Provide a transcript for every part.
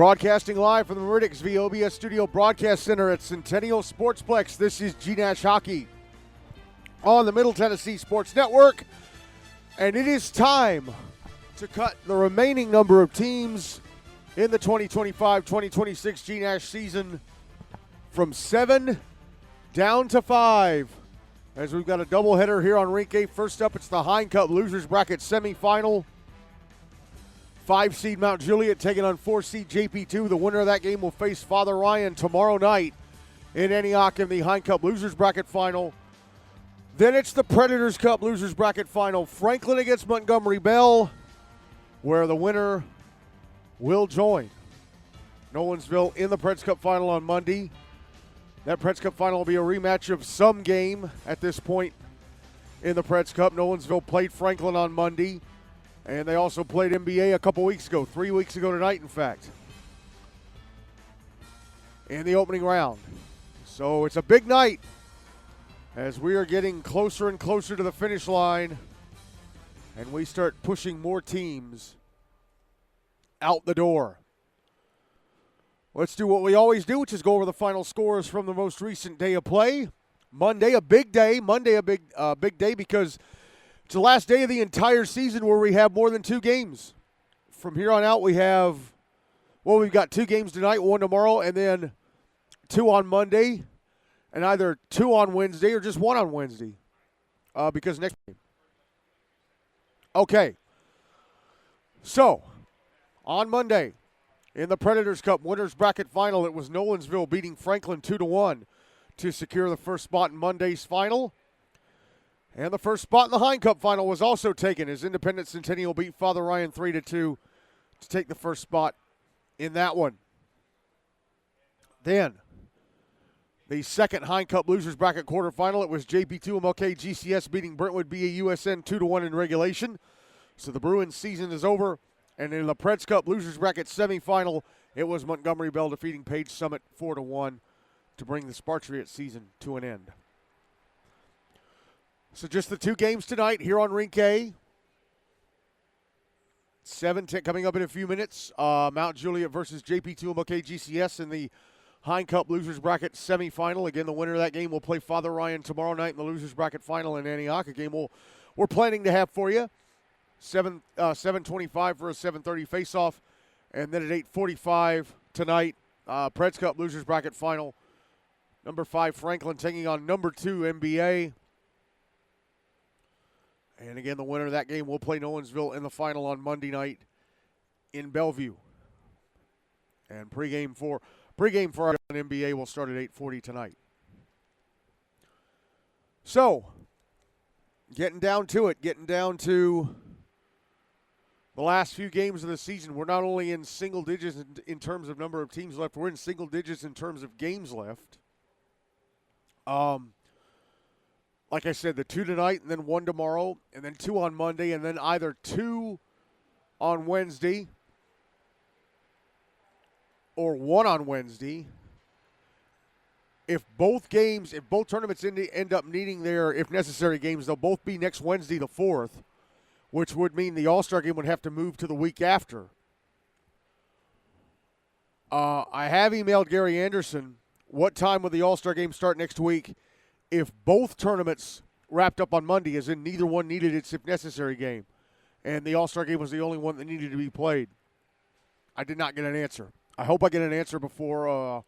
Broadcasting live from the Meridix VOBS Studio Broadcast Center at Centennial Sportsplex. This is GNASH Hockey on the Middle Tennessee Sports Network. And it is time to cut the remaining number of teams in the 2025-2026 GNASH season from 7 down to 5. As we've got a doubleheader here on Rink A. First up, it's the Hine Cup Losers Bracket semifinal. 5-seed Mount Juliet taking on 4-seed JPII. The winner of that game will face Father Ryan tomorrow night in Antioch in the Hine Cup Losers Bracket final. Then it's the Predators Cup Losers Bracket final. Franklin against Montgomery Bell, where the winner will join Nolensville in the Preds Cup final on Monday. That Preds Cup final will be a rematch of some game at this point in the Preds Cup. Nolensville played Franklin on Monday. And they also played NBA a couple weeks ago, 3 weeks ago tonight, in fact, in the opening round. So it's a big night as we are getting closer and closer to the finish line, and we start pushing more teams out the door. Let's do what we always do, which is go over the final scores from the most recent day of play. Monday, a big day. Monday, a big day because it's the last day of the entire season where we have more than 2 games. From here on out, we've got 2 games tonight, 1 tomorrow, and then 2 on Monday, and either 2 on Wednesday or just 1 on Wednesday because next game. Okay. So, on Monday, in the Predators Cup Winners Bracket Final, it was Nolensville beating Franklin 2-1 to secure the first spot in Monday's final. And the first spot in the Hine Cup final was also taken as Independent Centennial beat Father Ryan 3-2 to take the first spot in that one. Then, the second Hine Cup Losers Bracket quarterfinal, it was JPII-MLK-GCS beating Brentwood BAUSN 2-1 in regulation. So the Bruins season is over. And in the Preds Cup Losers Bracket semifinal, it was Montgomery Bell defeating Page Summit 4-1 to bring the Spartriot season to an end. So just the 2 games tonight here on Rink A. 7-10 coming up in a few minutes. Mount Juliet versus JPII-MLK-GCS in the Hine Cup Losers Bracket semifinal. Again, the winner of that game will play Father Ryan tomorrow night in the Losers Bracket final in Antioch. A game we're planning to have for you. 7:25 for a 7:30 face-off. And then at 8:45 tonight, Preds Cup Losers Bracket final. Number 5 Franklin taking on number 2 NBA. And again, the winner of that game will play Nolensville in the final on Monday night in Bellevue. And pregame for our NBA will start at 8:40 tonight. So, getting down to the last few games of the season. We're not only in single digits in terms of number of teams left, we're in single digits in terms of games left. Like I said, the 2 tonight and then 1 tomorrow and then 2 on Monday and then either 2 on Wednesday or 1 on Wednesday. If both tournaments end up needing their, if necessary, games, they'll both be next Wednesday the 4th, which would mean the All-Star game would have to move to the week after. I have emailed Gary Anderson, what time would the All-Star game start next week if both tournaments wrapped up on Monday, as in neither one needed its if necessary game, and the All-Star game was the only one that needed to be played. I did not get an answer. I hope I get an answer before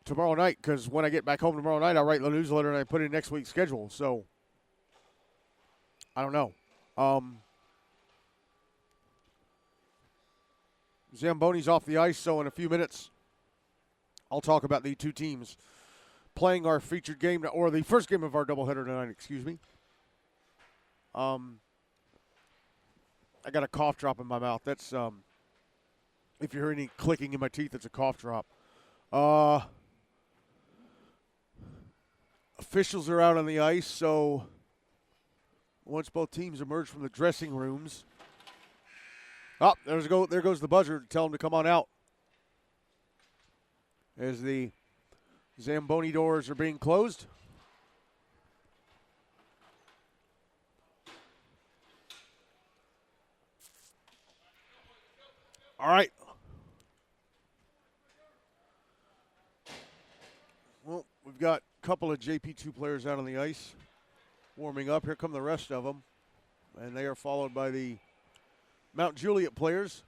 tomorrow night, because when I get back home tomorrow night, I write the newsletter and I put in next week's schedule. So, I don't know. Zamboni's off the ice, so in a few minutes, I'll talk about the 2 teams playing our featured game, or the first game of our doubleheader tonight, excuse me. I got a cough drop in my mouth. That's, if you hear any clicking in my teeth, it's a cough drop. Officials are out on the ice, so once both teams emerge from the dressing rooms. Oh, there goes the buzzer to tell them to come on out. As the Zamboni doors are being closed. All right. we've got a couple of JP2 players out on the ice warming up. Here come the rest of them, and they are followed by the Mount Juliet players.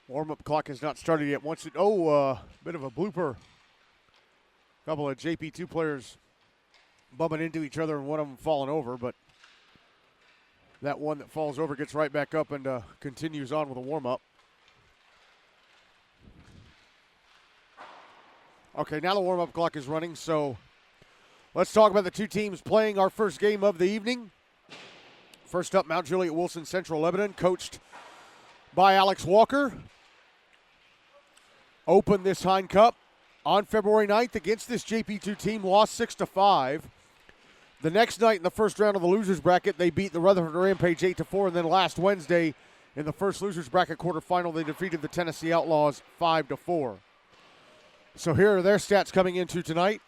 Warm-up clock has not started yet. Bit of a blooper. A couple of JP2 players bumping into each other and one of them falling over, but that one that falls over gets right back up and continues on with a warm-up. Okay, now the warm-up clock is running, so let's talk about the two teams playing our first game of the evening. First up, Mount Juliet-Wilson, Central-Lebanon, coached by Alex Walker. Opened this Hine Cup on February 9th against this JP2 team, lost 6-5. The next night in the first round of the losers bracket, they beat the Rutherford Rampage 8-4, and then last Wednesday in the first losers bracket quarterfinal, they defeated the Tennessee Outlaws 5-4. So here are their stats coming into tonight.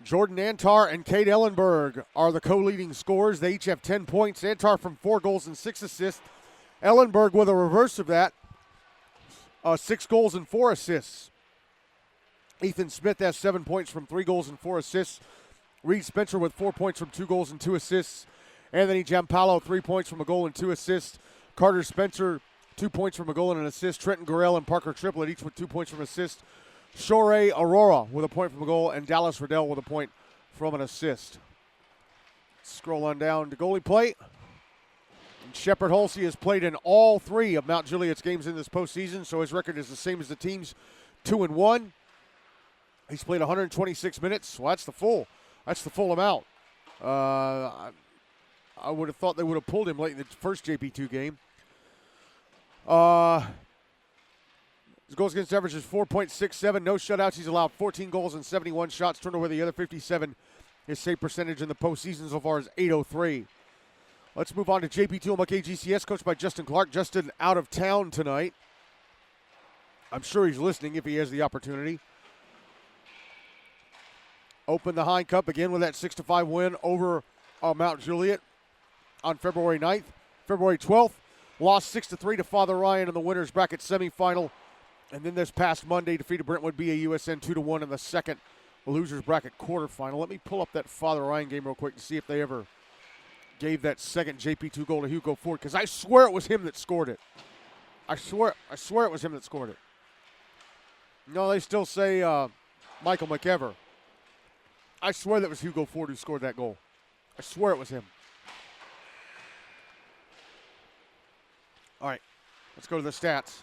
Jordan Antar and Kate Ellenberg are the co-leading scorers. They each have 10 points. Antar from 4 goals and 6 assists. Ellenberg with a reverse of that, 6 goals and 4 assists. Ethan Smith has 7 points from 3 goals and 4 assists. Reed Spencer with 4 points from 2 goals and 2 assists. Anthony Giampaolo, 3 points from a goal and 2 assists. Carter Spencer, 2 points from a goal and an assist. Trenton Gurrell and Parker Triplett, each with 2 points from assist. Shore Aurora with a point from a goal, and Dallas Riddell with a point from an assist. Scroll on down to goalie play. Shepard Holsey has played in all 3 of Mount Juliet's games in this postseason, so his record is the same as the team's, 2-1. He's played 126 minutes. Well, that's the full amount. I would have thought they would have pulled him late in the first JP2 game. His goals against average is 4.67. No shutouts. He's allowed 14 goals and 71 shots. Turned away the other 57. His save percentage in the postseason so far is .803. Let's move on to JPII-MLK-GCS, coached by Justin Clark. Justin out of town tonight. I'm sure he's listening if he has the opportunity. Opened the Hine Cup again with that 6-5 win over Mount Juliet on February 9th. February 12th, lost 6-3 to Father Ryan in the winners bracket semifinal. And then this past Monday, defeated Brentwood BAUSN 2-1 in the second losers bracket quarterfinal. Let me pull up that Father Ryan game real quick to see if they ever gave that second JP2 goal to Hugo Ford, because I swear it was him that scored it. I swear it was him that scored it. No, they still say Michael McEver. I swear that was Hugo Ford who scored that goal. I swear it was him. All right, let's go to the stats.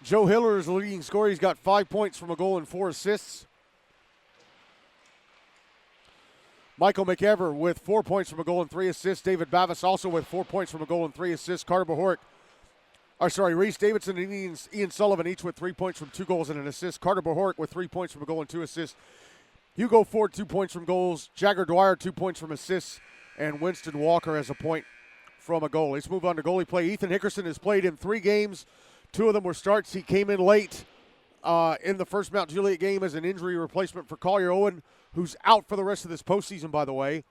Joe Hiller is the leading scorer. He's got 5 points from a goal and 4 assists. Michael McEver with 4 points from a goal and 3 assists. David Bavis also with 4 points from a goal and 3 assists. Reese Davidson and Ian Sullivan each with 3 points from 2 goals and an assist. Carter Bohoric with 3 points from a goal and 2 assists. Hugo Ford, 2 points from goals. Jagger Dwyer, 2 points from assists. And Winston Walker has a point from a goal. Let's move on to goalie play. Ethan Hickerson has played in 3 games. 2 of them were starts. He came in late in the first Mount Juliet game as an injury replacement for Collier Owen, who's out for the rest of this postseason, by the way.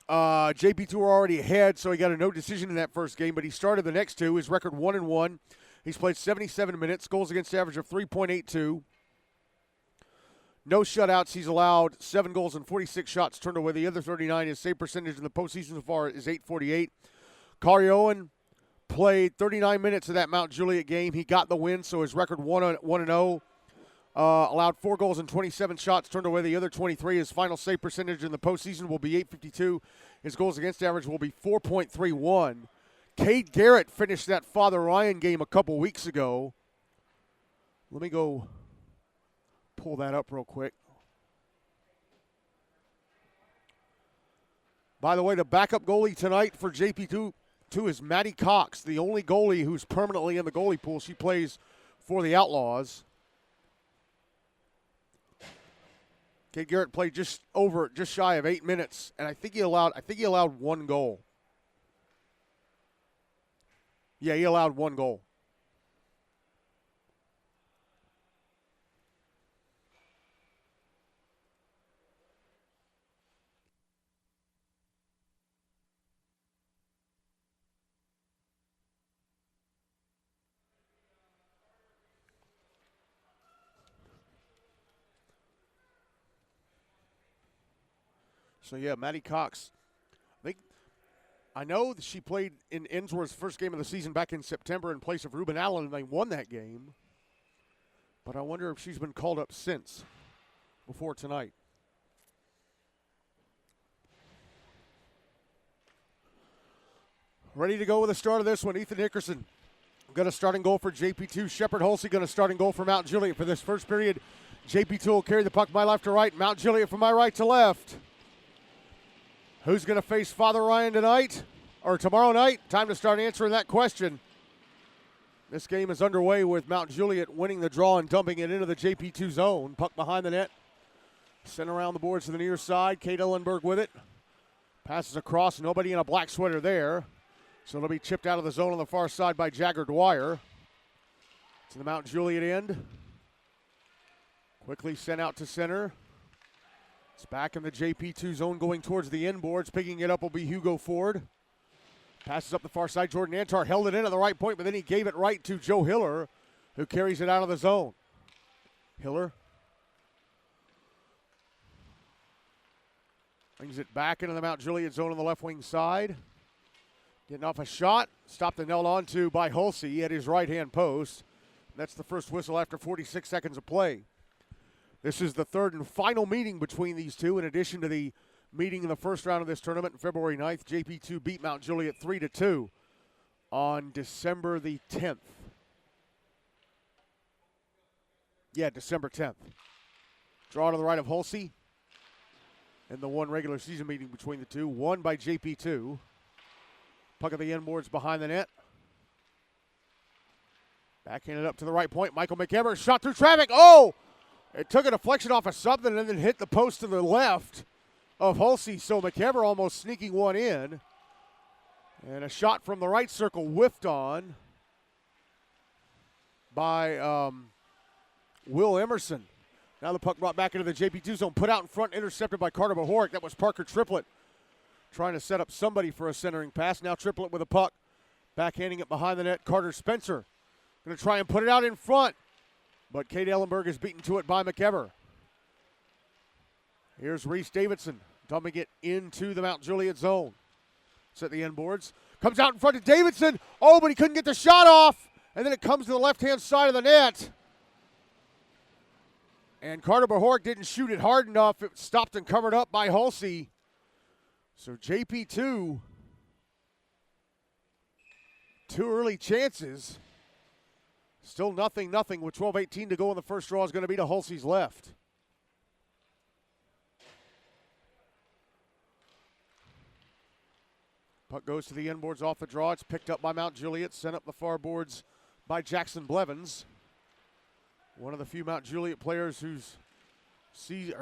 JP2 were already ahead, so he got a no decision in that first game, but he started the next 2. His record 1-1. He's played 77 minutes, goals against average of 3.82. No shutouts. He's allowed 7 goals and 46 shots turned away. The other 39. His save percentage in the postseason so far is .848. Collier Owen played 39 minutes of that Mount Juliet game. He got the win, so his record 1-0. Allowed 4 goals and 27 shots, turned away the other 23. His final save percentage in the postseason will be .852. His goals against average will be 4.31. Cade Garrett finished that Father Ryan game a couple weeks ago. Let me go pull that up real quick. By the way, the backup goalie tonight for JP2 is Maddie Cox, the only goalie who's permanently in the goalie pool. She plays for the Outlaws. Cade Garrett played just shy of 8 minutes, and I think he allowed 1 goal. Yeah, he allowed 1 goal. So, yeah, Maddie Cox, I know that she played in Ensworth's first game of the season back in September in place of Ruben Allen, and they won that game. But I wonder if she's been called up since, before tonight. Ready to go with the start of this one. Ethan Hickerson going to start and goal for JP2. Shepard Holsey going to start and goal for Mount Juliet for this first period. JP2 will carry the puck my left to right. Mount Juliet from my right to left. Who's going to face Father Ryan tonight or tomorrow night? Time to start answering that question. This game is underway with Mount Juliet winning the draw and dumping it into the JP2 zone. Puck behind the net. Sent around the boards to the near side. Kate Ellenberg with it. Passes across. Nobody in a black sweater there. So it'll be chipped out of the zone on the far side by Jagger Dwyer. To the Mount Juliet end. Quickly sent out to center. It's back in the JP2 zone going towards the end boards. Picking it up will be Hugo Ford. Passes up the far side. Jordan Antar held it in at the right point, but then he gave it right to Joe Hiller, who carries it out of the zone. Hiller brings it back into the Mount Juliet zone on the left wing side. Getting off a shot. Stopped and held onto by Hulsey at his right-hand post. That's the first whistle after 46 seconds of play. This is the third and final meeting between these two, in addition to the meeting in the first round of this tournament on February 9th. JP2 beat Mount Juliet 3-2 on December the 10th. Yeah, December 10th. Draw to the right of Hulsey. And the one regular season meeting between the two, won by JP2. Puck at the end boards behind the net. Backhanded up to the right point. Michael McEver shot through traffic. Oh! It took a deflection off of something and then hit the post to the left of Hulsey. So McEver almost sneaking one in. And a shot from the right circle whiffed on by Will Emerson. Now the puck brought back into the JP2 zone. Put out in front, intercepted by Carter Bahoric. That was Parker Triplett trying to set up somebody for a centering pass. Now Triplett with a puck. Backhanding it behind the net. Carter Spencer going to try and put it out in front. But Kate Ellenberg is beaten to it by McEver. Here's Reese Davidson dumping it into the Mount Juliet zone. It's at the end boards. Comes out in front of Davidson. Oh, but he couldn't get the shot off. And then it comes to the left-hand side of the net. And Carter Bahoric didn't shoot it hard enough. It stopped and covered up by Hulsey. So JP2, two early chances. Still nothing with 12:18 to go in the first draw is going to be to Hulsey's left. Puck goes to the end boards off the draw. It's picked up by Mount Juliet, sent up the far boards by Jackson Blevins. One of the few Mount Juliet players whose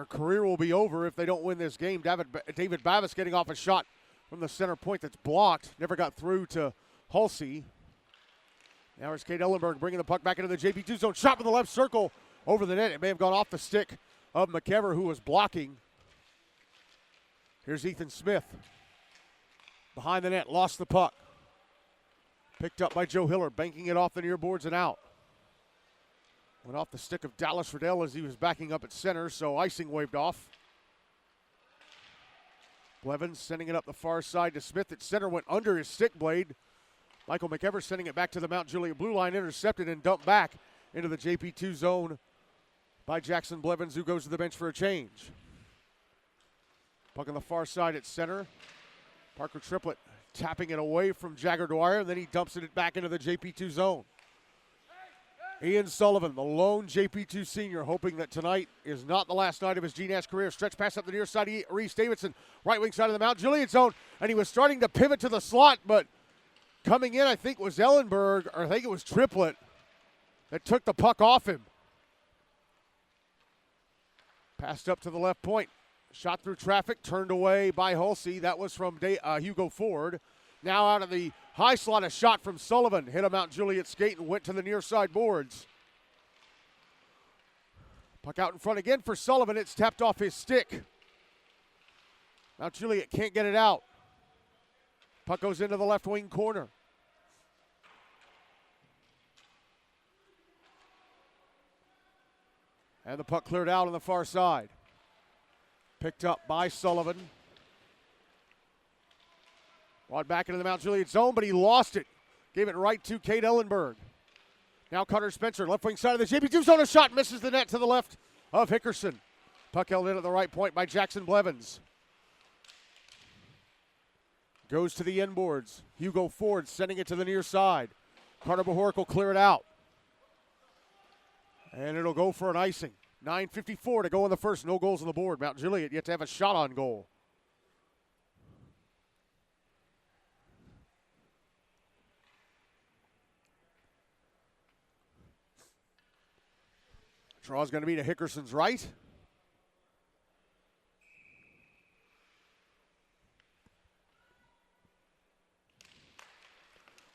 career will be over if they don't win this game. David Bavis getting off a shot from the center point that's blocked. Never got through to Hulsey. Now it's Kate Ellenberg bringing the puck back into the JP2 zone. Shot from the left circle over the net. It may have gone off the stick of McEver, who was blocking. Here's Ethan Smith. Behind the net, lost the puck. Picked up by Joe Hiller, banking it off the near boards and out. Went off the stick of Dallas Riddell as he was backing up at center, so icing waved off. Blevins sending it up the far side to Smith at center, went under his stick blade. Michael McEver sending it back to the Mount Juliet blue line, intercepted and dumped back into the JP2 zone by Jackson Blevins, who goes to the bench for a change. Puck on the far side at center. Parker Triplett tapping it away from Jagger Dwyer, and then he dumps it back into the JP2 zone. Ian Sullivan, the lone JP2 senior, hoping that tonight is not the last night of his GNASH career. Stretch pass up the near side, Reese Davidson, right wing side of the Mount Juliet zone, and he was starting to pivot to the slot, but coming in, I think, was Ellenberg, or I think it was Triplett, that took the puck off him. Passed up to the left point. Shot through traffic, turned away by Hulsey. That was from Hugo Ford. Now out of the high slot, a shot from Sullivan. Hit a Mount Juliet skate and went to the near side boards. Puck out in front again for Sullivan. It's tapped off his stick. Mount Juliet can't get it out. Puck goes into the left wing corner. And the puck cleared out on the far side. Picked up by Sullivan. Brought back into the Mount Juliet zone, but he lost it. Gave it right to Kate Ellenberg. Now Cutter Spencer, left wing side of the JP2 zone, a shot, misses the net to the left of Hickerson. Puck held in at the right point by Jackson Blevins. Goes to the end boards. Hugo Ford sending it to the near side. Carter Bahork will clear it out. And it'll go for an icing. 9:54 to go in the first. No goals on the board. Mount Juliet yet to have a shot on goal. Draw's going to be to Hickerson's right.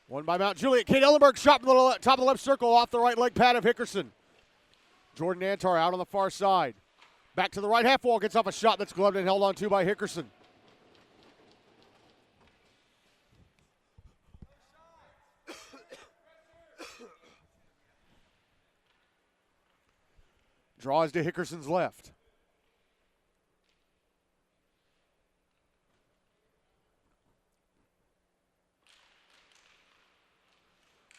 One by Mount Juliet. Kate Ellenberg shot from the top of the left circle off the right leg pad of Hickerson. Jordan Antar out on the far side. Back to the right half wall. Gets off a shot that's gloved and held on to by Hickerson. Draws to Hickerson's left.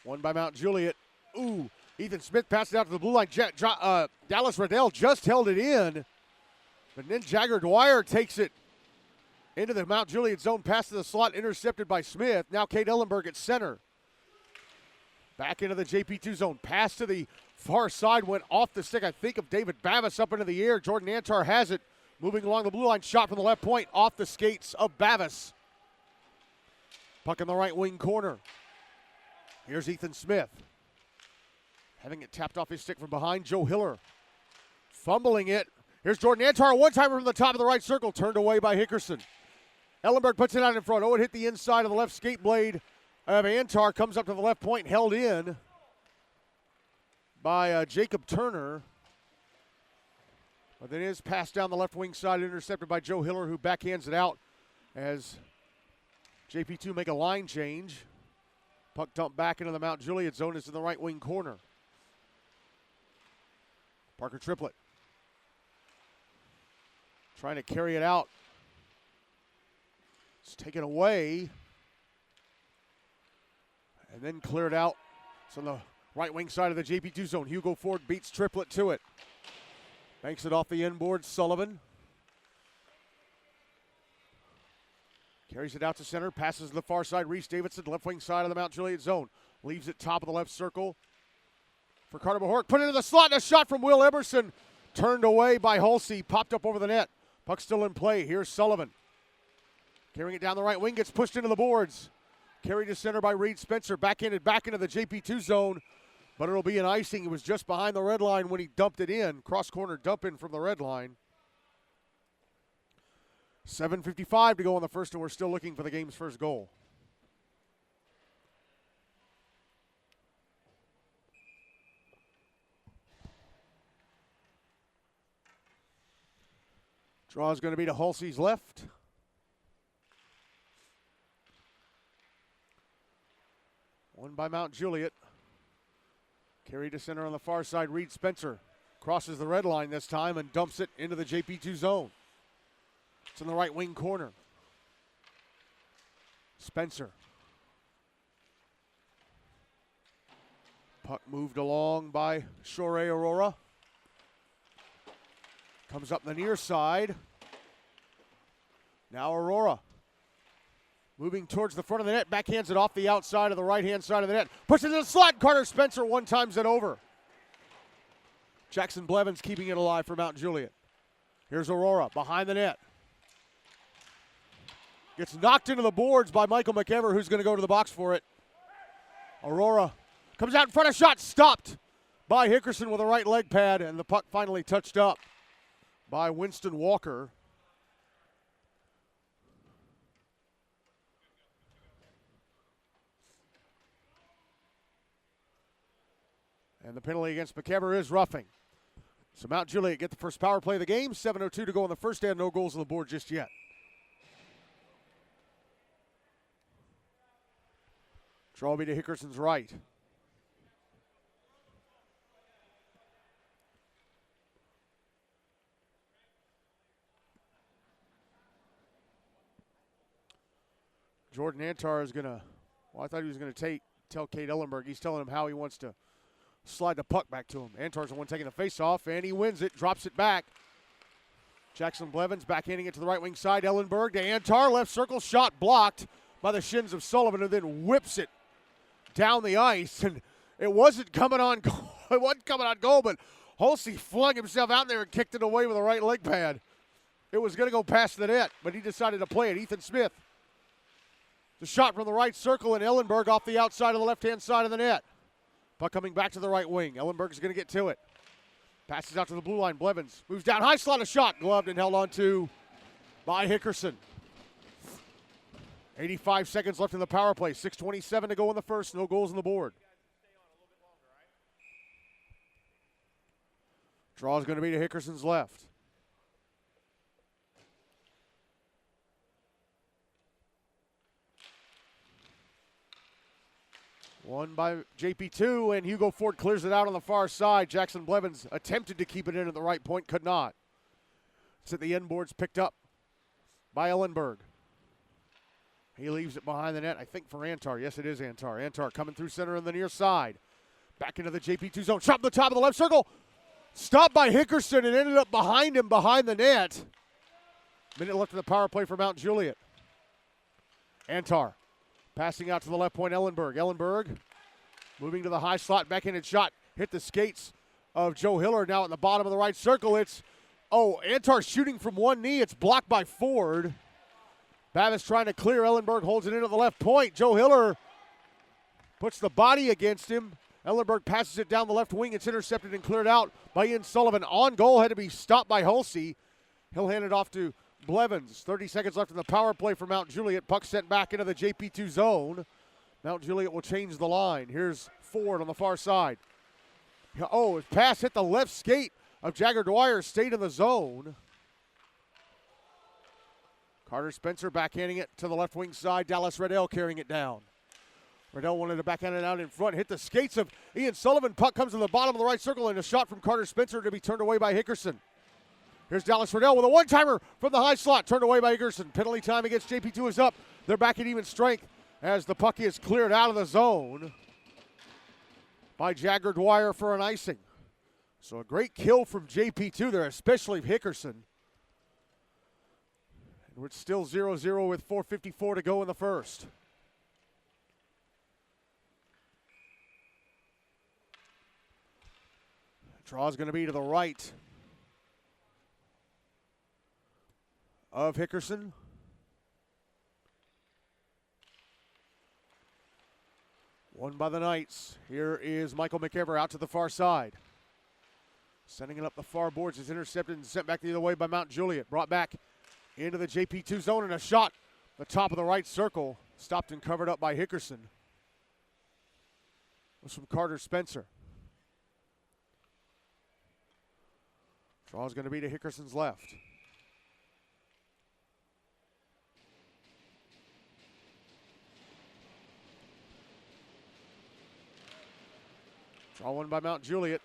One by Mount Juliet. Ooh, Ethan Smith passed it out to the blue line. Dallas Riddell just held it in. But then Jagger Dwyer takes it into the Mount Juliet zone, pass to the slot, intercepted by Smith. Now Kate Ellenberg at center. Back into the JP2 zone. Pass to the far side, went off the stick, I think, of David Bavis up into the air. Jordan Antar has it. Moving along the blue line, shot from the left point, off the skates of Bavis. Puck in the right wing corner. Here's Ethan Smith. Having it tapped off his stick from behind, Joe Hiller. Fumbling it. Here's Jordan Antar, a one-timer from the top of the right circle, turned away by Hickerson. Ellenberg puts it out in front. Oh, it hit the inside of the left skate blade of Antar, comes up to the left point, held in by Jacob Turner. But then it is passed down the left wing side, intercepted by Joe Hiller, who backhands it out as JP2 make a line change. Puck dumped back into the Mount Juliet zone. Is in the right wing corner. Parker Triplett trying to carry it out. It's taken away and then cleared out. It's on the right wing side of the JP2 zone. Hugo Ford beats Triplett to it. Banks it off the end board. Sullivan carries it out to center, passes to the far side. Reese Davidson, left wing side of the Mount Juliet zone. Leaves it top of the left circle for Carter Bahork. Put it into the slot, and a shot from Will Eberson. Turned away by Hulsey, popped up over the net. Puck still in play. Here's Sullivan. Carrying it down the right wing, gets pushed into the boards. Carried to center by Reed Spencer. Backhanded back into the JP2 zone, but it'll be an icing. It was just behind the red line when he dumped it in. Cross corner dump in from the red line. 7:55 to go in the first, and we're still looking for the game's first goal. Draw is going to be to Hulsey's left. One by Mount Juliet. Carried to center on the far side. Reed Spencer crosses the red line this time and dumps it into the JP2 zone. It's in the right wing corner. Spencer. Puck moved along by Shore Aurora. Comes up the near side. Now Aurora. Moving towards the front of the net. Backhands it off the outside of the right-hand side of the net. Pushes it in the slot. Carter Spencer one-times it over. Jackson Blevins keeping it alive for Mount Juliet. Here's Aurora behind the net. Gets knocked into the boards by Michael McEver, who's going to go to the box for it. Aurora comes out in front of shot. Stopped by Hickerson with a right leg pad, and the puck finally touched up by Winston Walker. And the penalty against McKever is roughing. So Mount Juliet get the first power play of the game. 7:02 to go in the first, and no goals on the board just yet. Draw will be to Hickerson's right. Jordan Antar is going to, well, I thought he was going to tell Cade Ellenberg. He's telling him how he wants to slide the puck back to him. Antar's the one taking the face-off, and he wins it, drops it back. Jackson Blevins backhanding it to the right wing side. Ellenberg to Antar, left circle, shot blocked by the shins of Sullivan, and then whips it down the ice. And it wasn't coming on goal. It wasn't coming on goal, but Hulsey flung himself out there and kicked it away with a right leg pad. It was going to go past the net, but he decided to play it. Ethan Smith. The shot from the right circle, and Ellenberg off the outside of the left-hand side of the net. Puck coming back to the right wing. Ellenberg is going to get to it. Passes out to the blue line. Blevins moves down. High slot, a shot. Gloved and held on to by Hickerson. 85 seconds left in the power play. 6:27 to go in the first. No goals on the board. Draw is going to be to Hickerson's left. One by JP2, and Hugo Ford clears it out on the far side. Jackson Blevins attempted to keep it in at the right point, could not. It's at the end boards, picked up by Ellenberg. He leaves it behind the net, I think, for Antar. Yes, it is Antar. Antar coming through center on the near side. Back into the JP2 zone. Shot from the top of the left circle. Stopped by Hickerson and ended up behind him, behind the net. Minute left in the power play for Mount Juliet. Antar. Passing out to the left point, Ellenberg. Ellenberg moving to the high slot, backhanded shot. Hit the skates of Joe Hiller now at the bottom of the right circle. Antar shooting from one knee. It's blocked by Ford. Bavis trying to clear. Ellenberg holds it in at the left point. Joe Hiller puts the body against him. Ellenberg passes it down the left wing. It's intercepted and cleared out by Ian Sullivan. On goal, had to be stopped by Hulsey. He'll hand it off to Blevins. 30 seconds left in the power play for Mount Juliet. Puck sent back into the JP2 zone. Mount Juliet will change the line. Here's Ford on the far side. His pass hit the left skate of Jagger Dwyer. Stayed in the zone. Carter Spencer backhanding it to the left wing side. Dallas Riddell carrying it down. Riddell wanted to backhand it out in front. Hit the skates of Ian Sullivan. Puck comes to the bottom of the right circle, and a shot from Carter Spencer to be turned away by Hickerson. Here's Dallas Riddell with a one-timer from the high slot. Turned away by Hickerson. Penalty time against JP2 is up. They're back at even strength as the puck is cleared out of the zone by Jagger Dwyer for an icing. So a great kill from JP2 there, especially Hickerson. And we're still 0-0 with 4:54 to go in the first. Draw is going to be to the right of Hickerson. Won by the Knights. Here is Michael McEver out to the far side. Sending it up the far boards. Is intercepted and sent back the other way by Mount Juliet. Brought back into the JP2 zone, and a shot the top of the right circle. Stopped and covered up by Hickerson. It was from Carter Spencer. Draw is going to be to Hickerson's left. Draw one by Mount Juliet.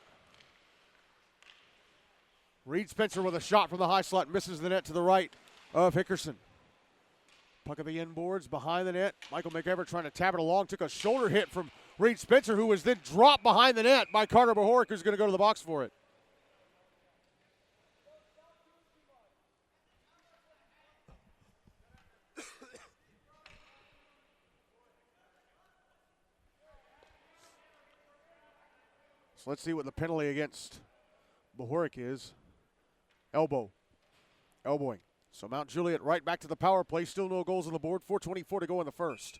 Reed Spencer with a shot from the high slot. Misses the net to the right of Hickerson. Puck at the end boards behind the net. Michael McEver trying to tap it along. Took a shoulder hit from Reed Spencer, who was then dropped behind the net by Carter Bohoric, who's going to go to the box for it. So let's see what the penalty against Bohoric is. Elbowing. So Mount Juliet right back to the power play. Still no goals on the board. 4:24 to go in the first.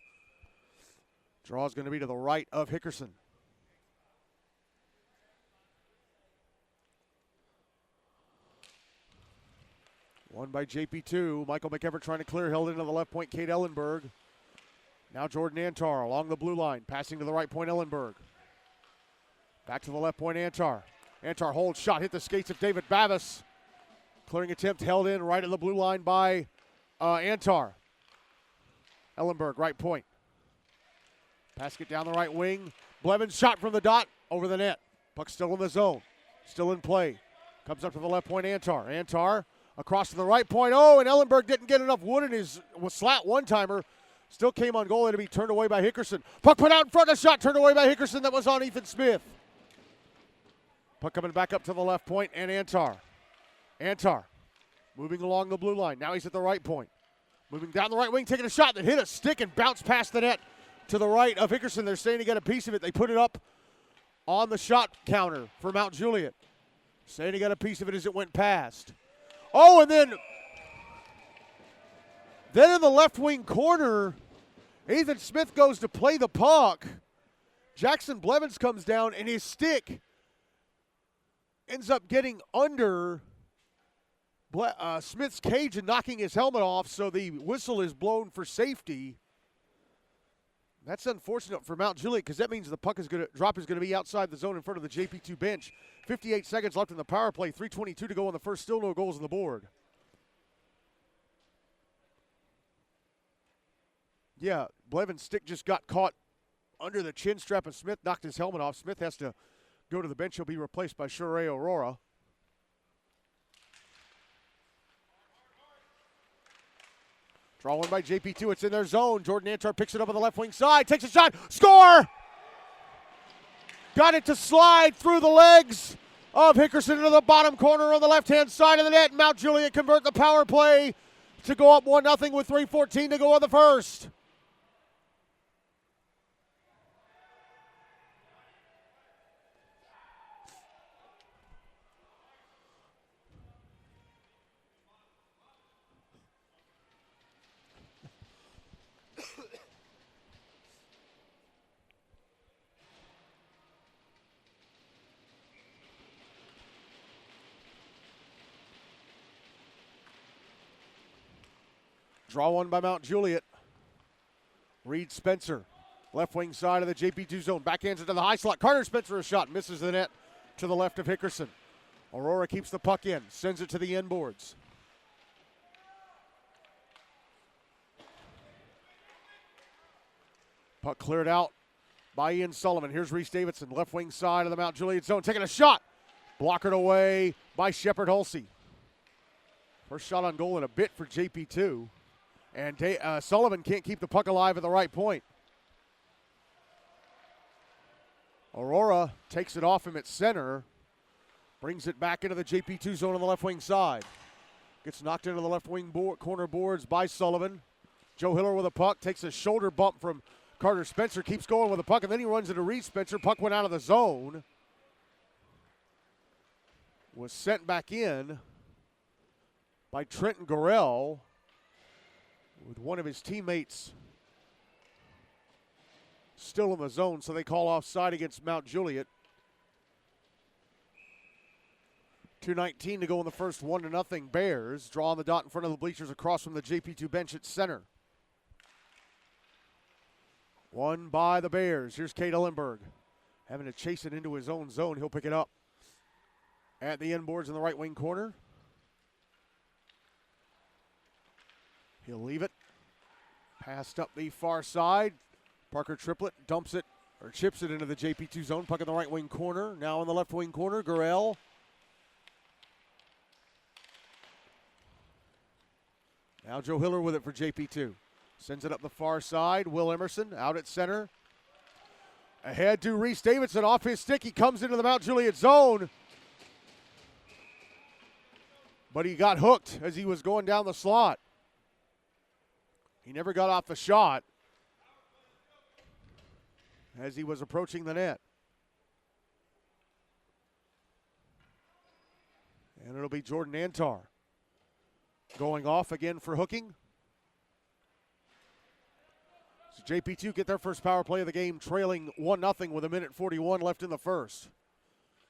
Draw is going to be to the right of Hickerson. One by JP2. Michael McEver trying to clear. Held into the left point. Cade Ellenberg. Now Jordan Antar along the blue line. Passing to the right point. Ellenberg. Back to the left point, Antar. Antar holds shot, hit the skates of David Bavis. Clearing attempt held in right at the blue line by Antar. Ellenberg, right point. Pass it down the right wing. Blevins shot from the dot over the net. Puck still in the zone. Still in play. Comes up to the left point, Antar. Antar across to the right point. Oh, and Ellenberg didn't get enough wood in his slat one-timer. Still came on goal and to be turned away by Hickerson. Puck put out in front, a shot turned away by Hickerson that was on Ethan Smith. Puck coming back up to the left point, and Antar. Antar moving along the blue line. Now he's at the right point. Moving down the right wing, taking a shot that hit a stick and bounced past the net to the right of Hickerson. They're saying to get a piece of it. They put it up on the shot counter for Mount Juliet. Saying to get a piece of it as it went past. Oh, and then in the left wing corner, Ethan Smith goes to play the puck. Jackson Blevins comes down, and his stick ends up getting under Smith's cage and knocking his helmet off, so the whistle is blown for safety. That's unfortunate for Mount Juliet because that means the puck is going to be outside the zone in front of the JP2 bench. 58 seconds left in the power play, 3:22 to go on the first, still no goals on the board. Yeah, Blevins' stick just got caught under the chin strap of Smith, knocked his helmet off. Smith has to go to the bench. He'll be replaced by Shure Aurora. Draw one by JP2. It's in their zone. Jordan Antar picks it up on the left wing side. Takes a shot. Score! Got it to slide through the legs of Hickerson into the bottom corner on the left-hand side of the net. Mount Juliet convert the power play to go up 1-0 with 3:14 to go on the first. Draw one by Mount Juliet. Reed Spencer, left wing side of the JP2 zone. Backhands it to the high slot. Carter Spencer a shot. Misses the net to the left of Hickerson. Aurora keeps the puck in. Sends it to the end boards. Puck cleared out by Ian Sullivan. Here's Reese Davidson, left wing side of the Mount Juliet zone. Taking a shot. Blockered away by Shepard Hulsey. First shot on goal in a bit for JP2. And Sullivan can't keep the puck alive at the right point. Aurora takes it off him at center. Brings it back into the JP2 zone on the left wing side. Gets knocked into the left wing corner boards by Sullivan. Joe Hiller with a puck. Takes a shoulder bump from Carter Spencer. Keeps going with the puck, and then he runs into Reed Spencer. Puck went out of the zone. Was sent back in by Trenton Gorell, with one of his teammates still in the zone, so they call offside against Mount Juliet. 2:19 to go in the first, 1-0 Bears. Draw on the dot in front of the bleachers across from the JP2 bench at center. One by the Bears. Here's Cade Ellenberg. Having to chase it into his own zone. He'll pick it up at the end boards in the right wing corner. He'll leave it. Passed up the far side. Parker Triplett dumps it, or chips it into the JP2 zone. Puck in the right wing corner. Now in the left wing corner, Gorell. Now Joe Hiller with it for JP2. Sends it up the far side. Will Emerson out at center. Ahead to Reese Davidson off his stick. He comes into the Mount Juliet zone. But he got hooked as he was going down the slot. He never got off the shot as he was approaching the net. And it'll be Jordan Antar going off again for hooking. So JP2 get their first power play of the game, trailing 1-0 with 1:41 left in the first.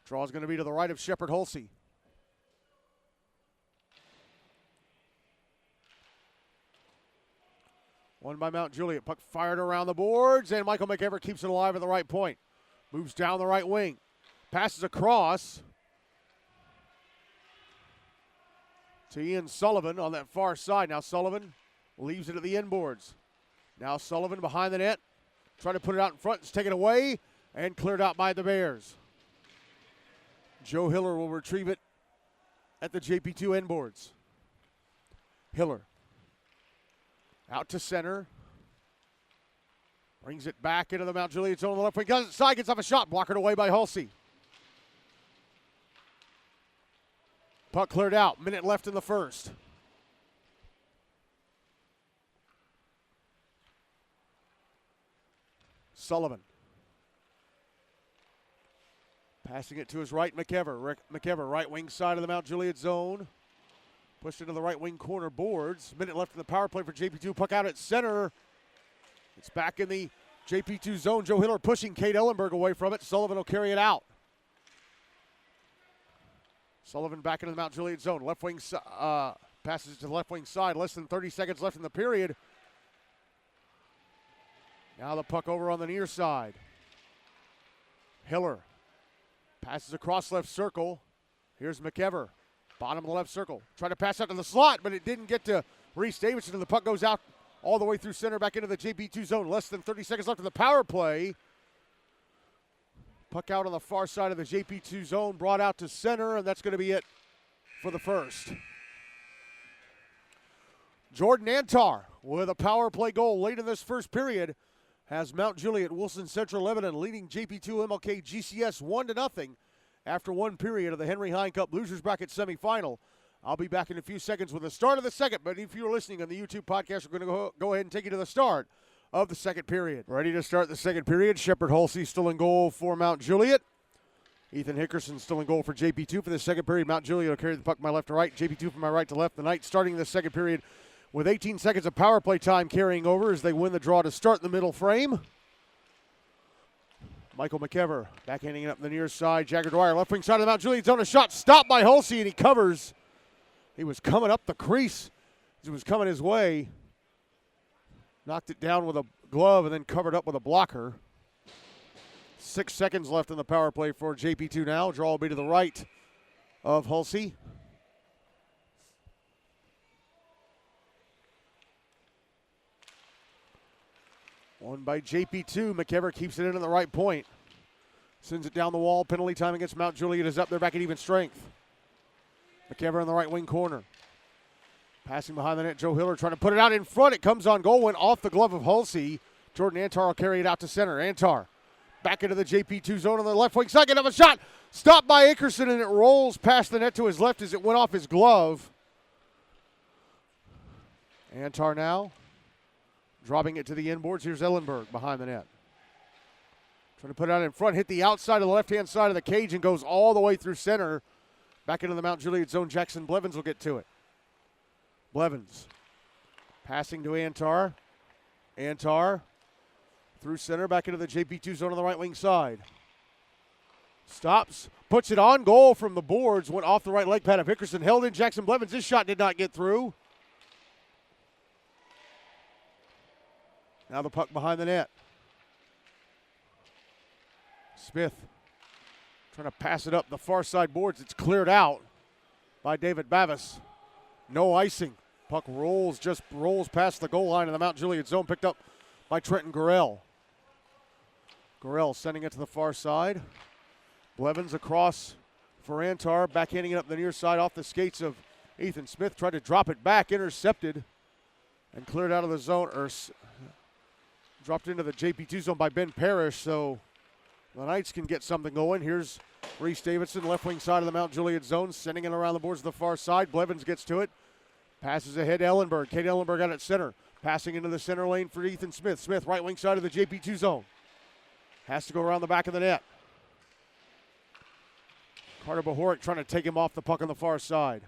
Draw is going to be to the right of Shepard Hulsey. One by Mount Juliet. Puck fired around the boards, and Michael McEver keeps it alive at the right point. Moves down the right wing. Passes across to Ian Sullivan on that far side. Now Sullivan leaves it at the inboards. Now Sullivan behind the net, trying to put it out in front. It's taken away and cleared out by the Bears. Joe Hiller will retrieve it at the JP2 inboards. Hiller out to center. Brings it back into the Mount Juliet zone on the left wing. Side gets off a shot. Blockered away by Halsey. Puck cleared out. Minute left in the first. Sullivan. Passing it to his right, McKever. McKever, right wing side of the Mount Juliet zone. Pushed into the right wing corner boards. Minute left in the power play for JP2. Puck out at center. It's back in the JP2 zone. Joe Hiller pushing Kate Ellenberg away from it. Sullivan will carry it out. Sullivan back into the Mount Juliet zone. Left wing passes to the left wing side. Less than 30 seconds left in the period. Now the puck over on the near side. Hiller passes across left circle. Here's McKever. Bottom of the left circle. Trying to pass out to the slot, but it didn't get to Reese Davidson, and the puck goes out all the way through center back into the JP2 zone. Less than 30 seconds left in the power play. Puck out on the far side of the JP2 zone, brought out to center, and that's going to be it for the first. Jordan Antar with a power play goal late in this first period has Mount Juliet-Wilson Central-Lebanon leading JPII-MLK-GCS 1-0 after one period of the Henry Hine Cup Losers Bracket semifinal. I'll be back in a few seconds with the start of the second, but if you're listening on the YouTube podcast, we're going to go ahead and take you to the start of the second period. Ready to start the second period. Shepard Halsey still in goal for Mount Juliet. Ethan Hickerson still in goal for JP2 for the second period. Mount Juliet will carry the puck from my left to right. JP2 from my right to left. The Knights starting the second period with 18 seconds of power play time carrying over as they win the draw to start in the middle frame. Michael McKever backhanding it up the near side. Jagger Dwyer, left wing side of the Mount Juliet zone. A shot stopped by Halsey, and he covers. He was coming up the crease. He was coming his way. Knocked it down with a glove and then covered up with a blocker. 6 seconds left in the power play for JP2 now. Draw will be to the right of Halsey. Won by JP2. McKever keeps it in at the right point. Sends it down the wall. Penalty time against Mount Juliet is up there back at even strength. McKever in the right wing corner. Passing behind the net. Joe Hiller trying to put it out in front. It comes on goal. Went off the glove of Halsey. Jordan Antar will carry it out to center. Antar back into the JP2 zone on the left wing. Second of a shot. Stopped by Hickerson, and it rolls past the net to his left as it went off his glove. Antar now dropping it to the inboards. Here's Ellenberg behind the net. Trying to put it out in front. Hit the outside of the left-hand side of the cage and goes all the way through center. Back into the Mount Juliet zone. Jackson Blevins will get to it. Blevins passing to Antar. Antar through center. Back into the JP2 zone on the right wing side. Stops. Puts it on goal from the boards. Went off the right leg pad of Hickerson. Held in Jackson Blevins. This shot did not get through. Now the puck behind the net. Smith trying to pass it up the far side boards. It's cleared out by David Bavis. No icing. Puck rolls past the goal line in the Mount Juliet zone. Picked up by Trenton Gorell. Gorell sending it to the far side. Blevins across for Antar. Backhanding it up the near side off the skates of Ethan Smith. Tried to drop it back. Intercepted and cleared out of the zone. Dropped into the JP2 zone by Ben Parrish, so the Knights can get something going. Here's Reese Davidson, left wing side of the Mount Juliet zone, sending it around the boards to the far side. Blevins gets to it. Passes ahead to Ellenberg. Kate Ellenberg out at center. Passing into the center lane for Ethan Smith. Smith, right wing side of the JP2 zone. Has to go around the back of the net. Carter Bohoric trying to take him off the puck on the far side.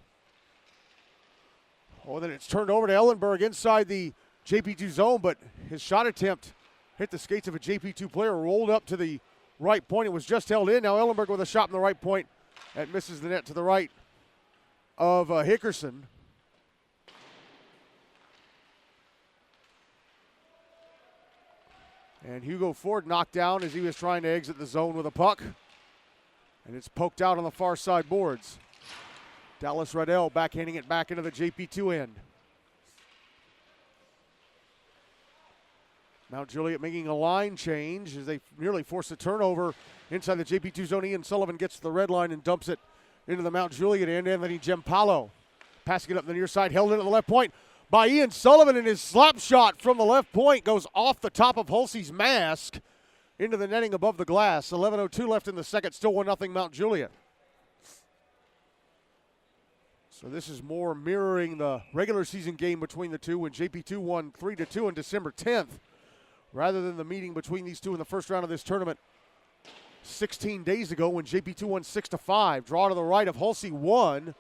Oh, then it's turned over to Ellenberg inside the JP2 zone, but his shot attempt hit the skates of a JP2 player, rolled up to the right point. It was just held in. Now Ellenberg with a shot in the right point that misses the net to the right of Hickerson. And Hugo Ford knocked down as he was trying to exit the zone with a puck. And it's poked out on the far side boards. Dallas Riddell backhanding it back into the JP2 end. Mount Juliet making a line change as they nearly force a turnover inside the JP2 zone. Ian Sullivan gets to the red line and dumps it into the Mount Juliet end. Anthony Giampaolo passing it up the near side, held in at the left point by Ian Sullivan, and his slap shot from the left point goes off the top of Hulsey's mask into the netting above the glass. 11:02 left in the second, still 1-0 Mount Juliet. So this is more mirroring the regular season game between the two when JP2 won 3-2 on December 10th, rather than the meeting between these two in the first round of this tournament 16 days ago when JP2 won 6-5. Draw to the right of Hulsey, won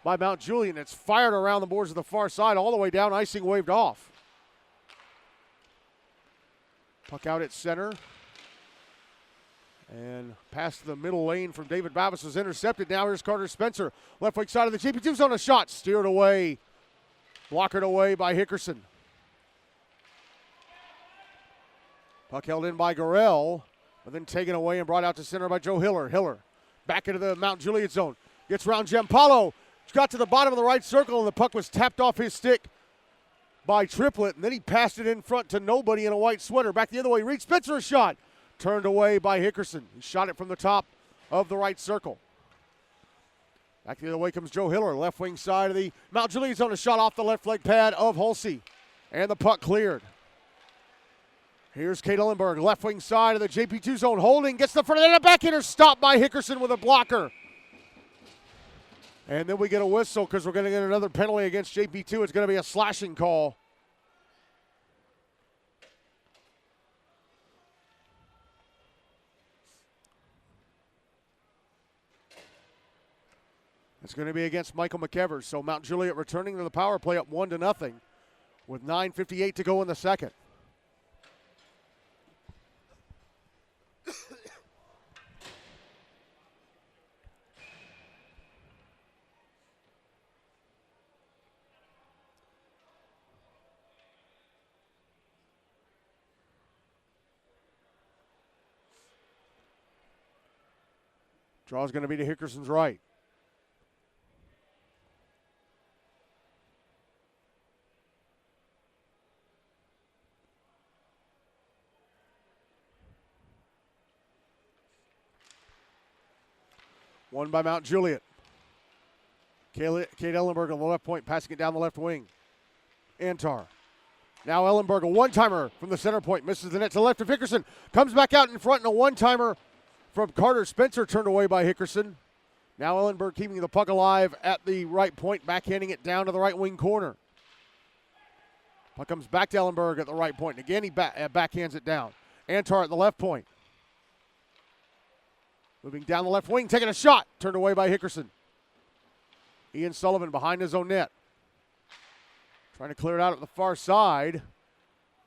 by Mount Juliet, and it's fired around the boards of the far side all the way down, icing waved off. Puck out at center. And past the middle lane from David Babas was intercepted. Now here's Carter Spencer. Left wing side of the JP2 zone, a shot. Steered away. Blockered away by Hickerson. Puck held in by Gorell, but then taken away and brought out to center by Joe Hiller. Hiller back into the Mount Juliet zone. Gets around Giampaolo. Got to the bottom of the right circle, and the puck was tapped off his stick by Triplett, and then he passed it in front to nobody in a white sweater. Back the other way, Reed Spencer, a shot. Turned away by Hickerson. He shot it from the top of the right circle. Back the other way comes Joe Hiller, left wing side of the Mount Juliet zone, a shot off the left leg pad of Hulsey, and the puck cleared. Here's Kate Ellenberg, left wing side of the JP2 zone, holding, gets the front of the net, backhander, stopped by Hickerson with a blocker. And then we get a whistle because we're going to get another penalty against JP2. It's going to be a slashing call. It's going to be against Michael McEvers. So Mount Juliet returning to the power play up 1-0 with 9:58 to go in the second. Draw's going to be to Hickerson's right. Won by Mount Juliet. Kate Ellenberg on the left point, passing it down the left wing. Antar. Now Ellenberg, a one-timer from the center point, misses the net to the left of Hickerson. Comes back out in front, and a one-timer from Carter Spencer turned away by Hickerson. Now Ellenberg keeping the puck alive at the right point, backhanding it down to the right wing corner. Puck comes back to Ellenberg at the right point, and again he backhands it down. Antar at the left point. Moving down the left wing, taking a shot, turned away by Hickerson. Ian Sullivan behind his own net. Trying to clear it out at the far side.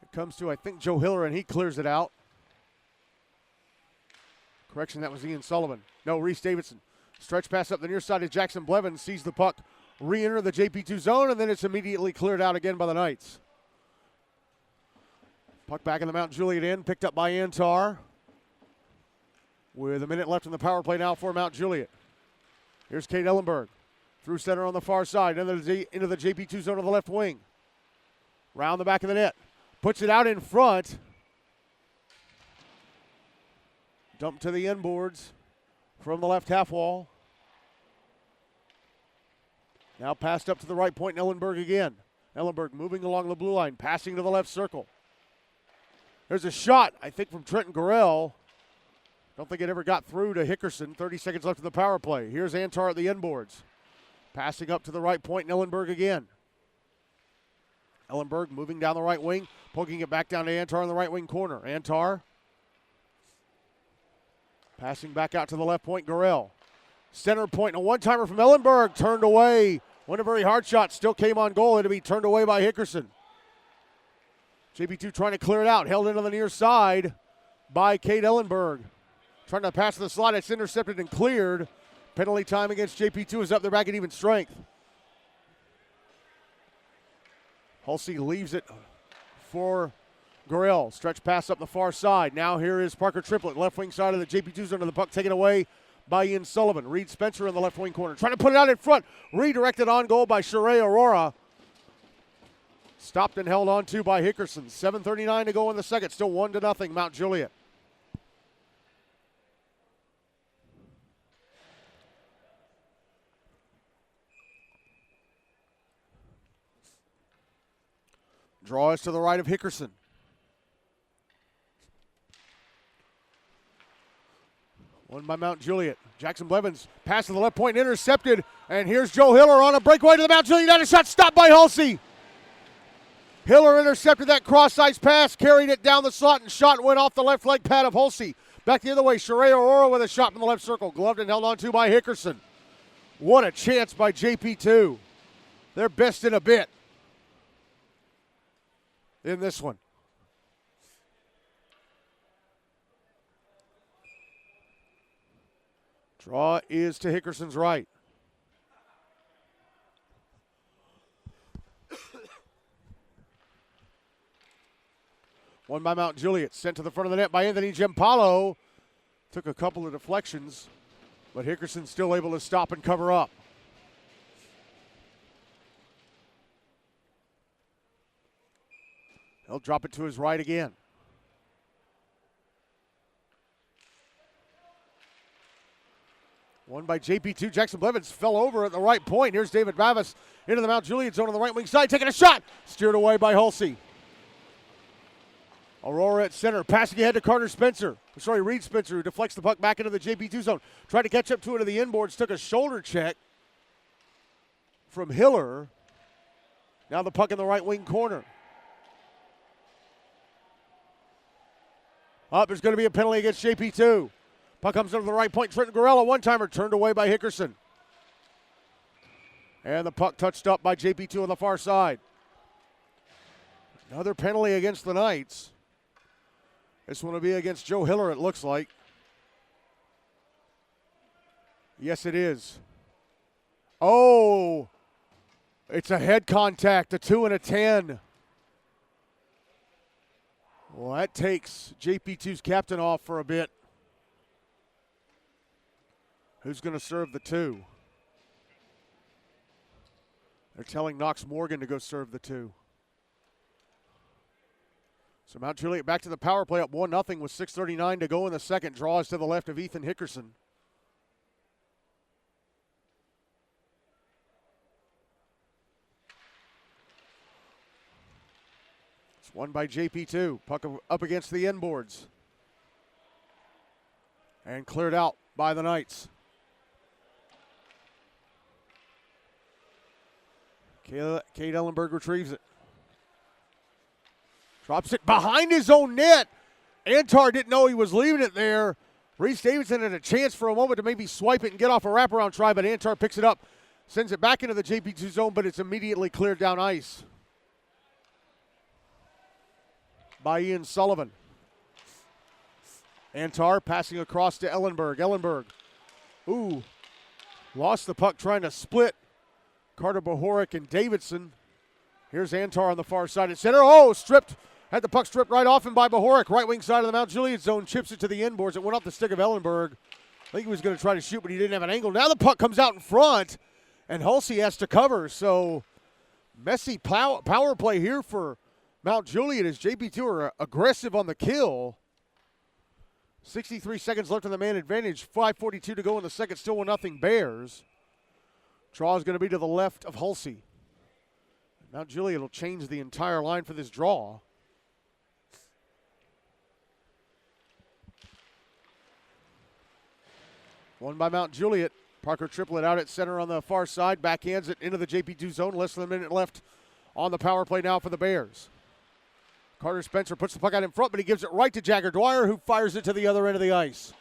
It comes to, I think, Joe Hiller, and he clears it out. Correction, that was Ian Sullivan. No, Reese Davidson. Stretch pass up the near side to Jackson Blevins, sees the puck re-enter the JP2 zone, and then it's immediately cleared out again by the Knights. Puck back in the Mount Juliet end, picked up by Antar. With a minute left in the power play now for Mount Juliet. Here's Kate Ellenberg. Through center on the far side, into the JP2 zone of the left wing. Round the back of the net. Puts it out in front. Dumped to the end boards from the left half wall. Now passed up to the right point, and Ellenberg again. Ellenberg moving along the blue line, passing to the left circle. There's a shot, I think, from Trenton Gorell. Don't think it ever got through to Hickerson. 30 seconds left in the power play. Here's Antar at the end boards. Passing up to the right point, and Ellenberg again. Ellenberg moving down the right wing, poking it back down to Antar in the right wing corner. Antar passing back out to the left point, Gorell. Center point, and a one-timer from Ellenberg, turned away. Went a very hard shot, still came on goal, and to be turned away by Hickerson. JP2 trying to clear it out, held into the near side by Kate Ellenberg. Trying to pass the slot, it's intercepted and cleared. Penalty time against JP2 is up. They're back at even strength. Hulsey leaves it for Gorell. Stretch pass up the far side. Now here is Parker Triplett, left wing side of the JP2 zone, of the puck taken away by Ian Sullivan. Reed Spencer in the left wing corner. Trying to put it out in front. Redirected on goal by Sheree Aurora. Stopped and held on to by Hickerson. 7:39 to go in the second. Still 1-0 Mount Juliet. Draw is to the right of Hickerson. One by Mount Juliet. Jackson Blevins pass to the left point, intercepted. And here's Joe Hiller on a breakaway to the Mount Juliet United shot, stopped by Halsey. Hiller intercepted that cross-ice pass, carried it down the slot, and shot went off the left leg pad of Halsey. Back the other way, Sheree Aurora with a shot from the left circle. Gloved and held on to by Hickerson. What a chance by JP2. Their best in a bit in this one. Draw is to Hickerson's right. One by Mount Juliet, sent to the front of the net by Anthony Giampalo. Took a couple of deflections, but Hickerson still able to stop and cover up. He'll drop it to his right again. One by JP2. Jackson Blevins fell over at the right point. Here's David Bavis into the Mount Juliet zone on the right wing side, taking a shot. Steered away by Halsey. Aurora at center, passing ahead to Reed Spencer, who deflects the puck back into the JP2 zone. Tried to catch up to it to the inboards, took a shoulder check from Hiller. Now the puck in the right wing corner. Up, there's going to be a penalty against JP2. Puck comes under the right point. Trenton Gorella, one-timer, turned away by Hickerson. And the puck touched up by JP2 on the far side. Another penalty against the Knights. This one will be against Joe Hiller, it looks like. Yes, it is. Oh, it's a head contact, a 2 and a 10. Well, that takes JP2's captain off for a bit. Who's going to serve the 2? They're telling Knox Morgan to go serve the 2. So Mount Juliet back to the power play, up 1-0 with 6:39 to go in the second. Draws to the left of Ethan Hickerson. It's won by JP2. Puck up against the inboards. And cleared out by the Knights. Kate Ellenberg retrieves it. Drops it behind his own net. Antar didn't know he was leaving it there. Reese Davidson had a chance for a moment to maybe swipe it and get off a wraparound try, but Antar picks it up, sends it back into the JP2 zone, but it's immediately cleared down ice by Ian Sullivan. Antar passing across to Ellenberg. Ellenberg, lost the puck trying to split Carter Bohoric and Davidson. Here's Antar on the far side at center. Stripped. Had the puck stripped right off him by Bohoric. Right wing side of the Mount Juliet zone. Chips it to the inboards. It went off the stick of Ellenberg. I think he was going to try to shoot, but he didn't have an angle. Now the puck comes out in front, and Halsey has to cover. So messy power play here for Mount Juliet as JP2 are aggressive on the kill. 63 seconds left on the man advantage. 5:42 to go in the second. Still 1-0 Bears. Draw is going to be to the left of Halsey. Mount Juliet will change the entire line for this draw. One by Mount Juliet. Parker Triplett out at center on the far side. Backhands it into the JP2 zone. Less than a minute left on the power play now for the Bears. Carter Spencer puts the puck out in front, but he gives it right to Jagger Dwyer, who fires it to the other end of the ice.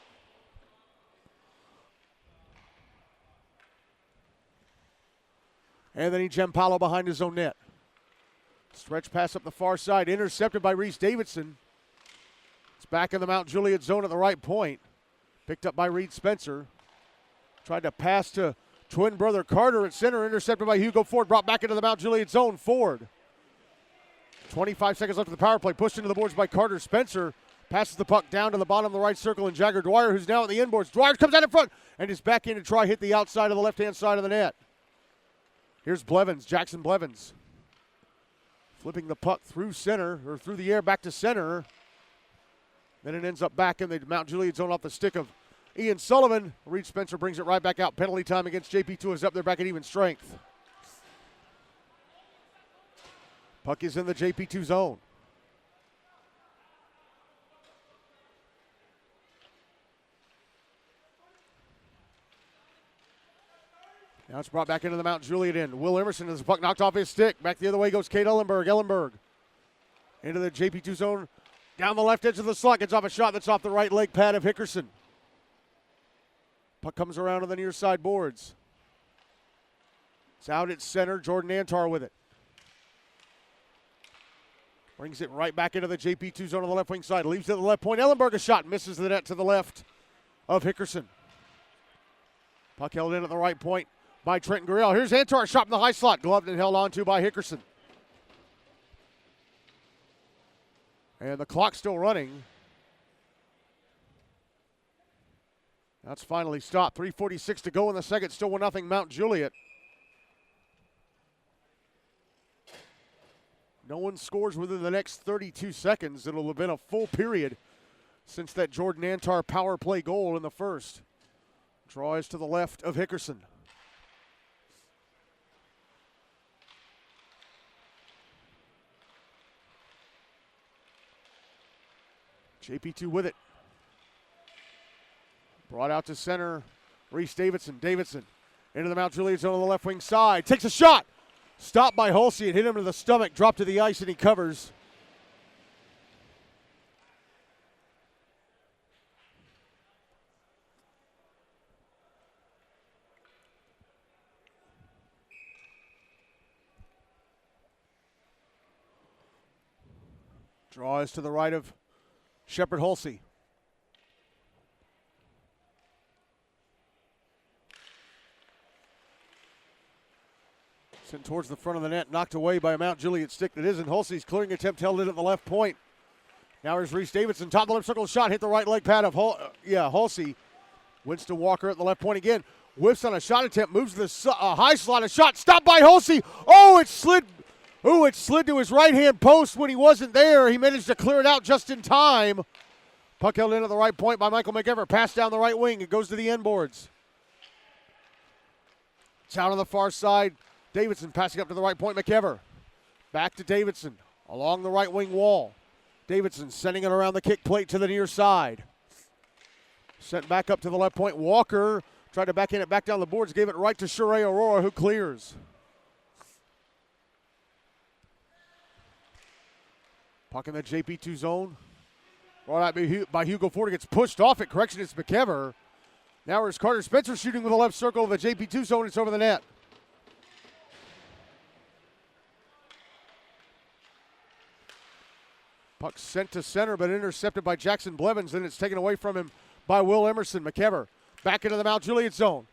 Anthony Giampalo behind his own net. Stretch pass up the far side, intercepted by Reese Davidson. It's back in the Mount Juliet zone at the right point. Picked up by Reed Spencer. Tried to pass to twin brother Carter at center, intercepted by Hugo Ford, brought back into the Mount Juliet zone. Ford. 25 seconds left of the power play, pushed into the boards by Carter Spencer. Passes the puck down to the bottom of the right circle, and Jagger Dwyer, who's now at the inboards. Dwyer comes out in front and is back in to try hit the outside of the left-hand side of the net. Here's Blevins, Jackson Blevins. Flipping the puck through center, or through the air back to center. Then it ends up back in the Mount Juliet zone off the stick of Ian Sullivan. Reed Spencer brings it right back out. Penalty time against JP2 is up there back at even strength. Puck is in the JP2 zone. Now it's brought back into the Mount Juliet end. Will Emerson has the puck knocked off his stick. Back the other way goes Kate Ellenberg. Ellenberg into the JP2 zone. Down the left edge of the slot. Gets off a shot that's off the right leg pad of Hickerson. Puck comes around to the near side boards. It's out at center. Jordan Antar with it. Brings it right back into the JP2 zone on the left wing side. Leaves it at the left point. Ellenberg a shot. Misses the net to the left of Hickerson. Puck held in at the right point by Trenton Gurriel. Here's Antar, shot in the high slot. Gloved and held on to by Hickerson. And the clock's still running. That's finally stopped. 3:46 to go in the second. Still 1-0 Mount Juliet. No one scores within the next 32 seconds. It'll have been a full period since that Jordan Antar power play goal in the first. Draw is to the left of Hickerson. JP2 with it. Brought out to center. Reese Davidson. Davidson into the Mount Juliet zone on the left wing side. Takes a shot. Stopped by Hulsey. It hit him to the stomach. Dropped to the ice and he covers. Draw is to the right of Shepard Hulsey. Sent towards the front of the net, knocked away by a Mount Juliet stick that isn't. Hulsey's clearing attempt held in at the left point. Now here's Reese Davidson, top of the left circle shot, hit the right leg pad of Hulsey. Winston Walker at the left point again. Whiffs on a shot attempt, moves to the high slot, a shot stopped by Hulsey. Oh, it slid. Ooh, it slid to his right-hand post when he wasn't there. He managed to clear it out just in time. Puck held in at the right point by Michael McEver. Pass down the right wing. It goes to the end boards. It's out on the far side. Davidson passing up to the right point. McEver. Back to Davidson along the right wing wall. Davidson sending it around the kick plate to the near side. Sent back up to the left point. Walker tried to backhand it back down the boards. Gave it right to Sheree Aurora, who clears. Puck in the JP2 zone. Brought out by Hugo Ford. Gets pushed off it. Correction, it's McEver. Now here's Carter Spencer shooting with the left circle of the JP2 zone. It's over the net. Puck sent to center, but intercepted by Jackson Blevins. Then it's taken away from him by Will Emerson. McEver back into the Mount Juliet zone.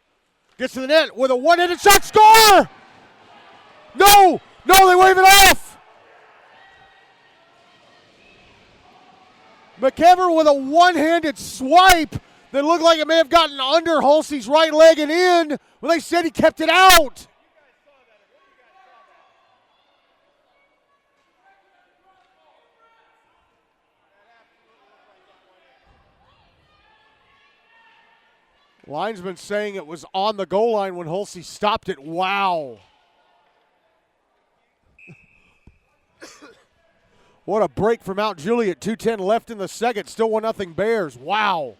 Gets to the net with a one-handed shot. Score! No! No, they wave it off! McEver with a one-handed swipe that looked like it may have gotten under Hulsey's right leg and in. Well, they said he kept it out. Linesman saying it was on the goal line when Hulsey stopped it. Wow. What a break for Mount Juliet. 2:10 left in the second. Still 1-0 Bears. Wow.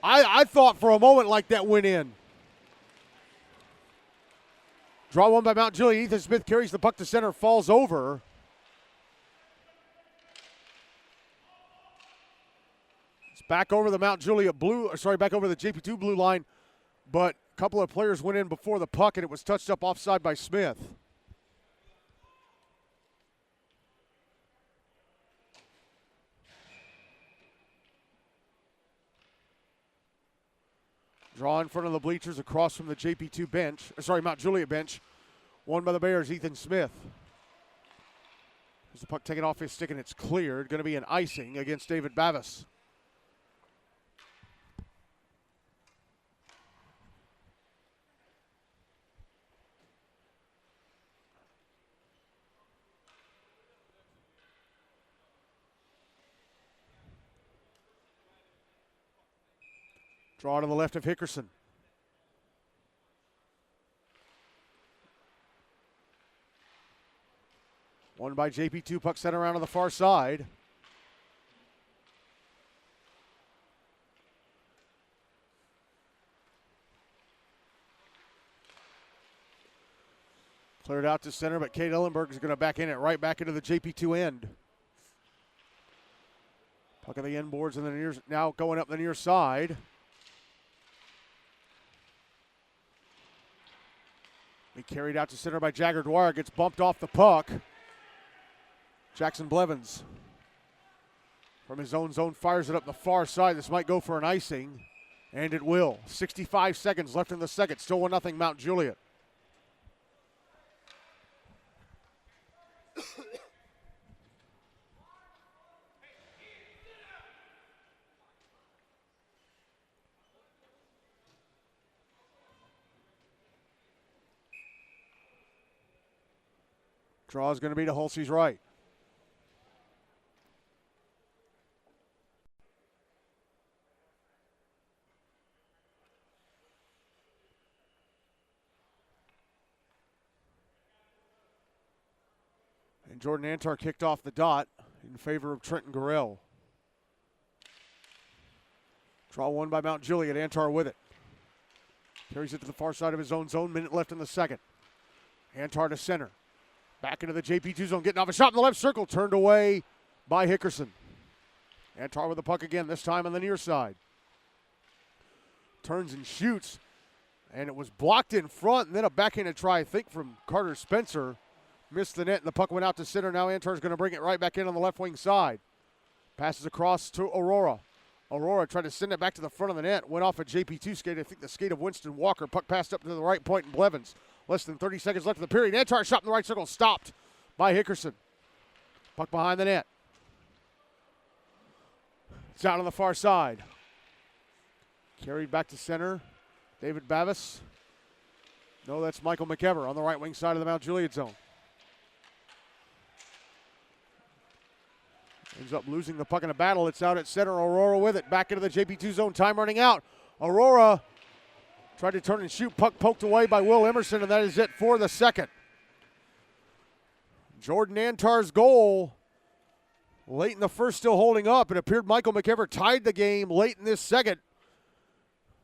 I thought for a moment like that went in. Draw one by Mount Juliet. Ethan Smith carries the puck to center, falls over. It's back over the Mount Juliet back over the JP2 blue line, but a couple of players went in before the puck and it was touched up offside by Smith. Draw in front of the bleachers across from the JP2 bench. Mount Juliet bench. Won by the Bears, Ethan Smith. As the puck taken off his stick and it's cleared. Going to be an icing against David Bavis. Draw to the left of Hickerson. Won by JP2, puck sent around on the far side. Cleared out to center, but Kate Ellenberg is going to back in it right back into the JP2 end. Puck on the end boards and the near, now going up the near side. Be carried out to center by Jagger Dwyer, gets bumped off the puck. Jackson Blevins from his own zone fires it up the far side. This might go for an icing, and it will. 65 seconds left in the second. Still 1-0 Mount Juliet. Draw is going to be to Hulsey's right. And Jordan Antar kicked off the dot in favor of Trenton Gorell. Draw one by Mount Juliet. Antar with it. Carries it to the far side of his own zone. Minute left in the second. Antar to center. Back into the JP2 zone. Getting off a shot in the left circle. Turned away by Hickerson. Antar with the puck again, this time on the near side. Turns and shoots. And it was blocked in front. And then a backhanded try, I think, from Carter Spencer. Missed the net, and the puck went out to center. Now Antar's going to bring it right back in on the left wing side. Passes across to Aurora. Aurora tried to send it back to the front of the net. Went off a JP2 skate. I think the skate of Winston Walker. Puck passed up to the right point, and Blevins. Less than 30 seconds left in the period. Antar shot in the right circle. Stopped by Hickerson. Puck behind the net. It's out on the far side. Carried back to center. David Bavis. No, that's Michael McEver on the right wing side of the Mount Juliet zone. Ends up losing the puck in a battle. It's out at center. Aurora with it. Back into the JP2 zone. Time running out. Aurora tried to turn and shoot. Puck poked away by Will Emerson, and that is it for the second. Jordan Antar's goal late in the first, still holding up. It appeared Michael McEver tied the game late in this second.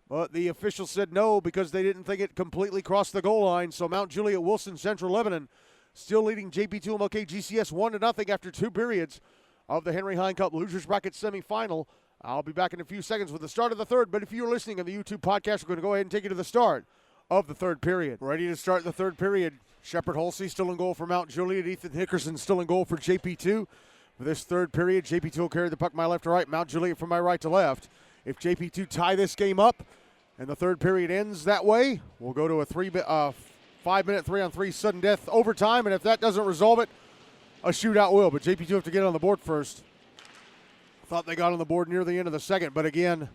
But the officials said no because they didn't think it completely crossed the goal line. So Mount Juliet-Wilson, Central-Lebanon, still leading JPII-MLK-GCS 1-0 after 2 periods of the Henry Hine Cup Losers Bracket semifinal. I'll be back in a few seconds with the start of the third, but if you're listening on the YouTube podcast, we're going to go ahead and take you to the start of the third period. Ready to start the third period. Shepard Hulsey still in goal for Mount Juliet. Ethan Hickerson still in goal for JP2. For this third period, JP2 will carry the puck my left to right, Mount Juliet from my right to left. If JP2 tie this game up and the third period ends that way, we'll go to a 5-minute 3-on-3 sudden death overtime, and if that doesn't resolve it, a shootout will, but JP2 have to get on the board first. Thought they got on the board near the end of the second, but again,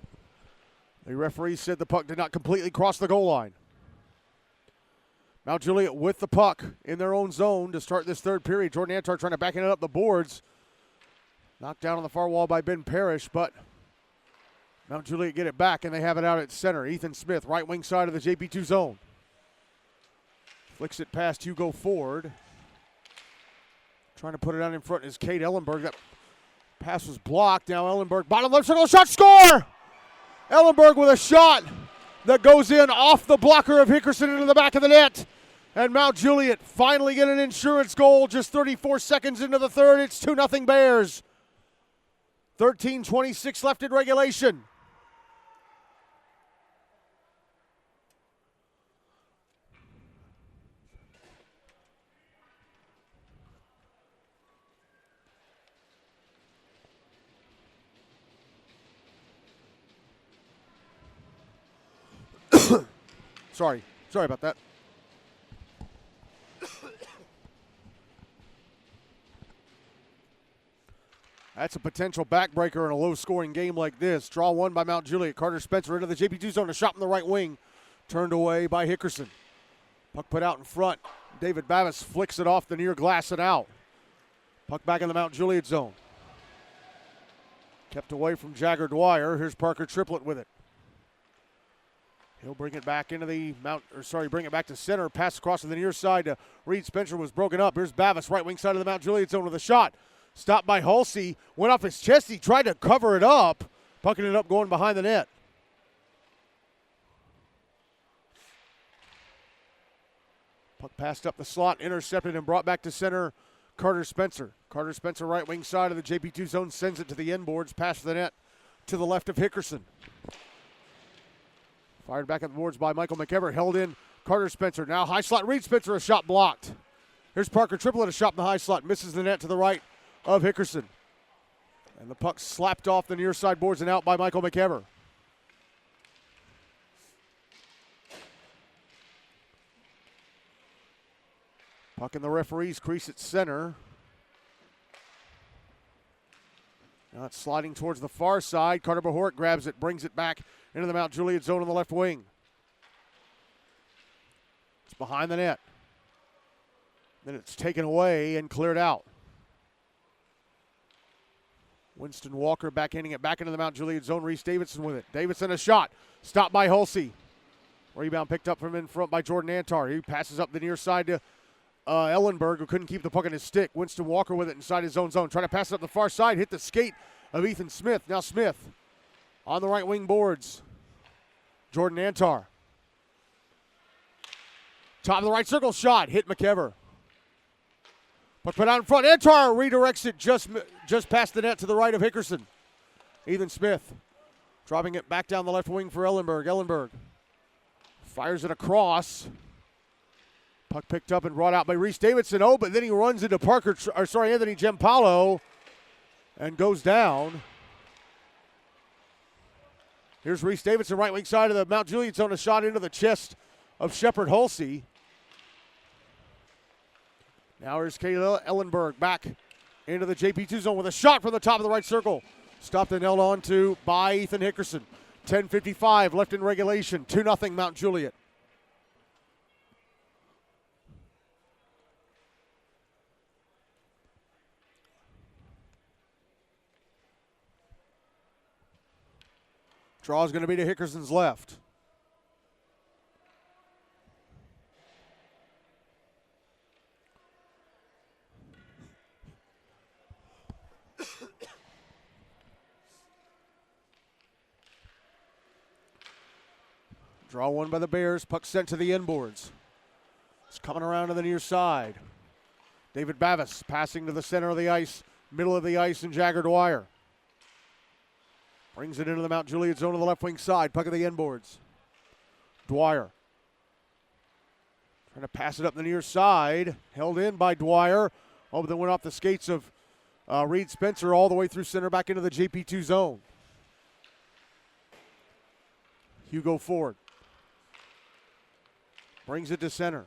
the referee said the puck did not completely cross the goal line. Mount Juliet with the puck in their own zone to start this third period. Jordan Antar trying to back it up the boards. Knocked down on the far wall by Ben Parrish, but Mount Juliet get it back, and they have it out at center. Ethan Smith, right wing side of the JP2 zone. Flicks it past Hugo Ford. Trying to put it out in front is Kate Ellenberg. That pass was blocked. Now Ellenberg, bottom left circle, shot, score! Ellenberg with a shot that goes in off the blocker of Hickerson into the back of the net. And Mount Juliet finally get an insurance goal just 34 seconds into the third. It's 2-0 Bears. 13:26 left in regulation. Sorry about that. That's a potential backbreaker in a low-scoring game like this. Draw one by Mount Juliet. Carter Spencer into the JP2 zone. A shot from the right wing. Turned away by Hickerson. Puck put out in front. David Bavis flicks it off the near glass and out. Puck back in the Mount Juliet zone. Kept away from Jagger Dwyer. Here's Parker Triplett with it. He'll bring it back into the bring it back to center. Pass across to the near side to Reed Spencer was broken up. Here's Bavis, right wing side of the Mount Juliet zone with a shot. Stopped by Halsey. Went off his chest. He tried to cover it up. Pucking it up going behind the net. Puck passed up the slot, intercepted and brought back to center. Carter Spencer. Carter Spencer, right wing side of the JP2 zone, sends it to the end boards. Pass the net to the left of Hickerson. Fired back at the boards by Michael McEver. Held in Carter Spencer. Now high slot. Reed Spencer, a shot blocked. Here's Parker Triplett, a shot in the high slot. Misses the net to the right of Hickerson. And the puck slapped off the near side boards and out by Michael McEver. Puck in the referee's crease at center. Now it's sliding towards the far side. Carter Bahort grabs it, brings it back into the Mount Juliet zone on the left wing. It's behind the net. Then it's taken away and cleared out. Winston Walker backhanding it back into the Mount Juliet zone. Reese Davidson with it. Davidson a shot. Stopped by Halsey. Rebound picked up from in front by Jordan Antar. He passes up the near side to Ellenberg, who couldn't keep the puck in his stick. Winston Walker with it inside his own zone. Trying to pass it up the far side. Hit the skate of Ethan Smith. Now Smith on the right wing boards. Jordan Antar. Top of the right circle shot. Hit McEver. Puck put out in front. Antar redirects it just past the net to the right of Hickerson. Ethan Smith dropping it back down the left wing for Ellenberg. Ellenberg fires it across. Puck picked up and brought out by Reese Davidson. Oh, but then he runs into Anthony Giampaolo and goes down. Here's Reese Davidson, right wing side of the Mount Juliet zone, a shot into the chest of Shepard Halsey. Now here's Kayla Ellenberg back into the JP2 zone with a shot from the top of the right circle. Stopped and held on to by Ethan Hickerson. 10:55 left in regulation. 2-0 Mount Juliet. Draw is going to be to Hickerson's left. Draw one by the Bears. Puck sent to the end boards. It's coming around to the near side. David Bavis passing to the center of the ice, middle of the ice, and Jagger Dwyer. Brings it into the Mount Juliet zone on the left wing side. Puck at the end boards. Dwyer. Trying to pass it up the near side. Held in by Dwyer. Oh, but then went off the skates of Reed Spencer all the way through center back into the JP2 zone. Hugo Ford. Brings it to center.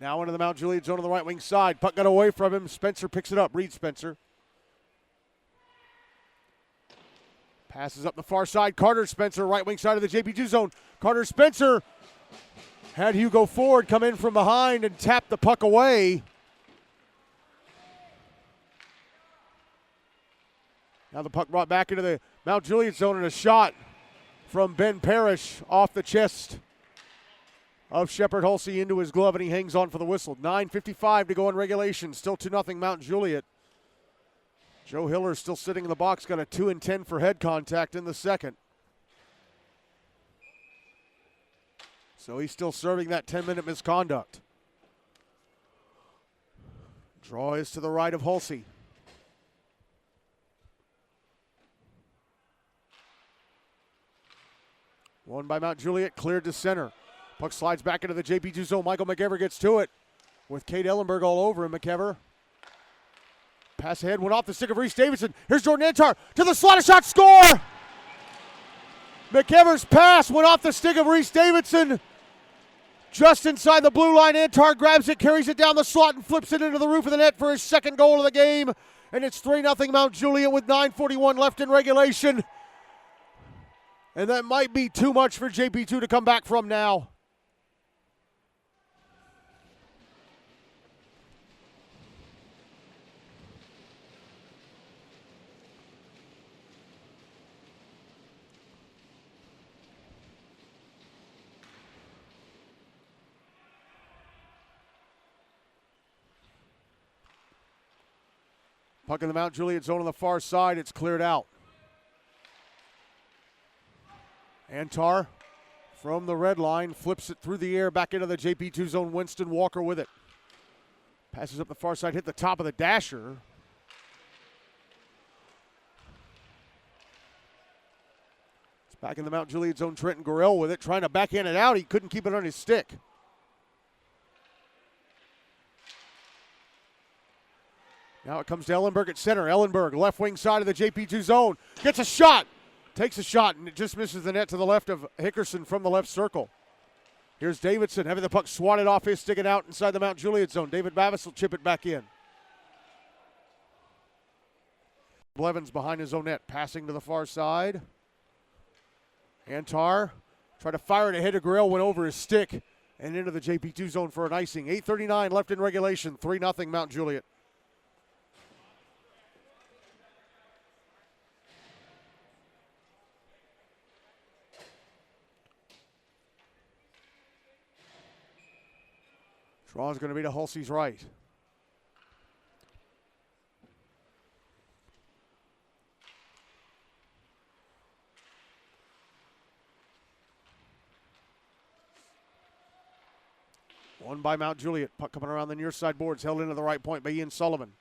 Now into the Mount Juliet zone on the right wing side. Puck got away from him. Spencer picks it up. Reed Spencer. Passes up the far side. Carter Spencer, right wing side of the JP2 zone. Carter Spencer had Hugo Ford come in from behind and tap the puck away. Now the puck brought back into the Mount Juliet zone and a shot from Ben Parrish off the chest of Shepard Halsey into his glove, and he hangs on for the whistle. 9:55 to go in regulation. Still 2-0 Mount Juliet. Joe Hiller still sitting in the box, got a 2-10 for head contact in the second. So he's still serving that 10-minute misconduct. Draw is to the right of Halsey. One by Mount Juliet, cleared to center. Puck slides back into the JP2 zone. Michael McEver gets to it with Kate Ellenberg all over him. McEver. Pass ahead, went off the stick of Reese Davidson. Here's Jordan Antar to the slot, a shot, score! McEver's pass went off the stick of Reese Davidson. Just inside the blue line, Antar grabs it, carries it down the slot, and flips it into the roof of the net for his second goal of the game. And it's 3-0 Mount Juliet with 9:41 left in regulation. And that might be too much for JP2 to come back from now. Puck in the Mount Juliet zone on the far side. It's cleared out. Antar from the red line flips it through the air back into the JP2 zone. Winston Walker with it. Passes up the far side, hit the top of the dasher. It's back in the Mount Juliet zone. Trenton Gorell with it, trying to backhand it out. He couldn't keep it on his stick. Now it comes to Ellenberg at center. Ellenberg, left wing side of the JP2 zone. Gets a shot. Takes a shot, and it just misses the net to the left of Hickerson from the left circle. Here's Davidson having the puck swatted off his stick and out inside the Mount Juliet zone. David Bavis will chip it back in. Blevins behind his own net, passing to the far side. Antar tried to fire it ahead of Grill, went over his stick and into the JP2 zone for an icing. 8:39 left in regulation, 3-0 Mount Juliet. Draw is going to be to Hulsey's right. Won by Mount Juliet. Puck coming around the near side boards, held into the right point by Ian Sullivan.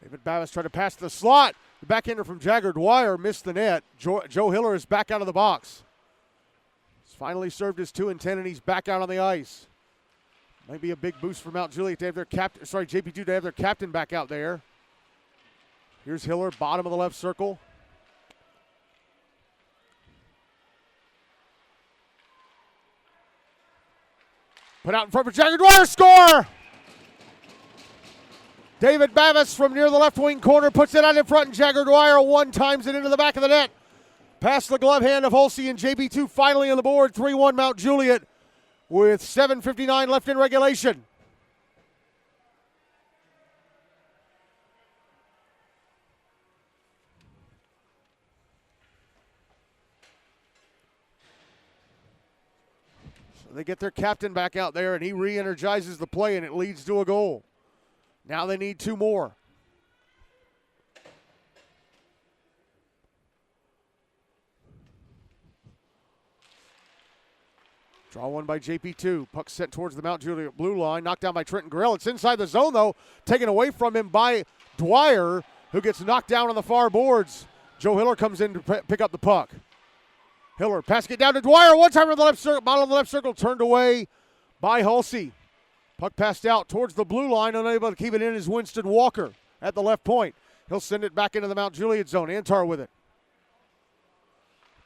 David Bavis tried to pass to the slot. The backhander from Jagger Dwyer missed the net. Joe Hiller is back out of the box. Finally served his 2 and 10, and he's back out on the ice. Might be a big boost for Mount Juliet to have their JP2 to have their captain back out there. Here's Hiller, bottom of the left circle. Put out in front for Jagger Dwyer, score! David Bavis from near the left wing corner puts it out in front, and Jagger Dwyer one-times it into the back of the net. Past the glove hand of Hulsey, and JP2 finally on the board. 3-1 Mount Juliet with 7:59 left in regulation. So they get their captain back out there, and he re-energizes the play, and it leads to a goal. Now they need 2 more. Draw one by JP2. Puck sent towards the Mount Juliet blue line. Knocked down by Trenton Grill. It's inside the zone, though. Taken away from him by Dwyer, who gets knocked down on the far boards. Joe Hiller comes in to pick up the puck. Hiller passing it down to Dwyer. One time on the left circle, bottom of the left circle, turned away by Hulsey. Puck passed out towards the blue line. Unable to keep it in is Winston Walker at the left point. He'll send it back into the Mount Juliet zone. Antar with it.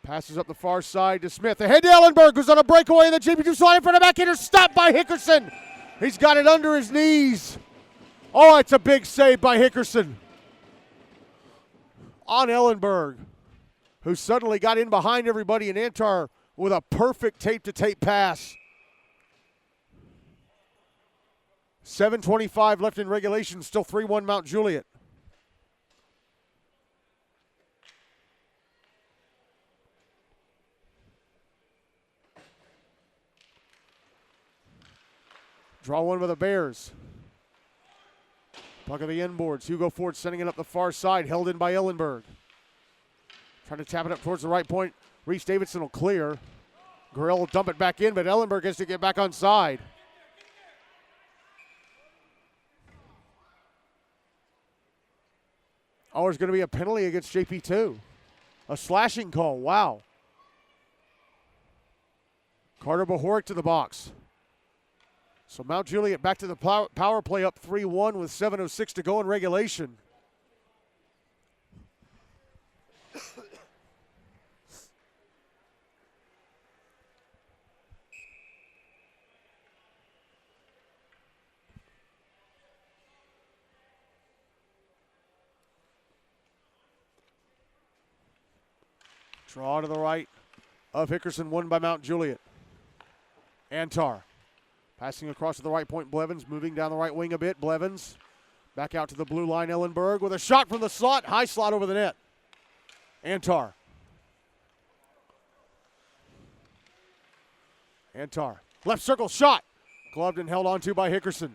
Passes up the far side to Smith. Ahead to Ellenberg, who's on a breakaway in the JP2 slide in front of backhander. Stopped by Hickerson. He's got it under his knees. Oh, it's a big save by Hickerson on Ellenberg, who suddenly got in behind everybody, and Antar with a perfect tape-to-tape pass. 7:25 left in regulation, still 3-1 Mount Juliet. Draw one with the Bears. Puck of the inboards. Hugo Ford sending it up the far side, held in by Ellenberg. Trying to tap it up towards the right point. Reese Davidson will clear. Gorell will dump it back in, but Ellenberg has to get back on side. Oh, there's going to be a penalty against JP2. A slashing call. Wow. Carter Bohoric to the box. So Mount Juliet back to the power play, up 3-1 with 7:06 to go in regulation. Draw to the right of Hickerson, won by Mount Juliet. Antar passing across to the right point. Blevins moving down the right wing a bit. Blevins back out to the blue line. Ellenberg with a shot from the slot. High slot over the net. Antar. Antar. Left circle shot. Gloved and held onto by Hickerson.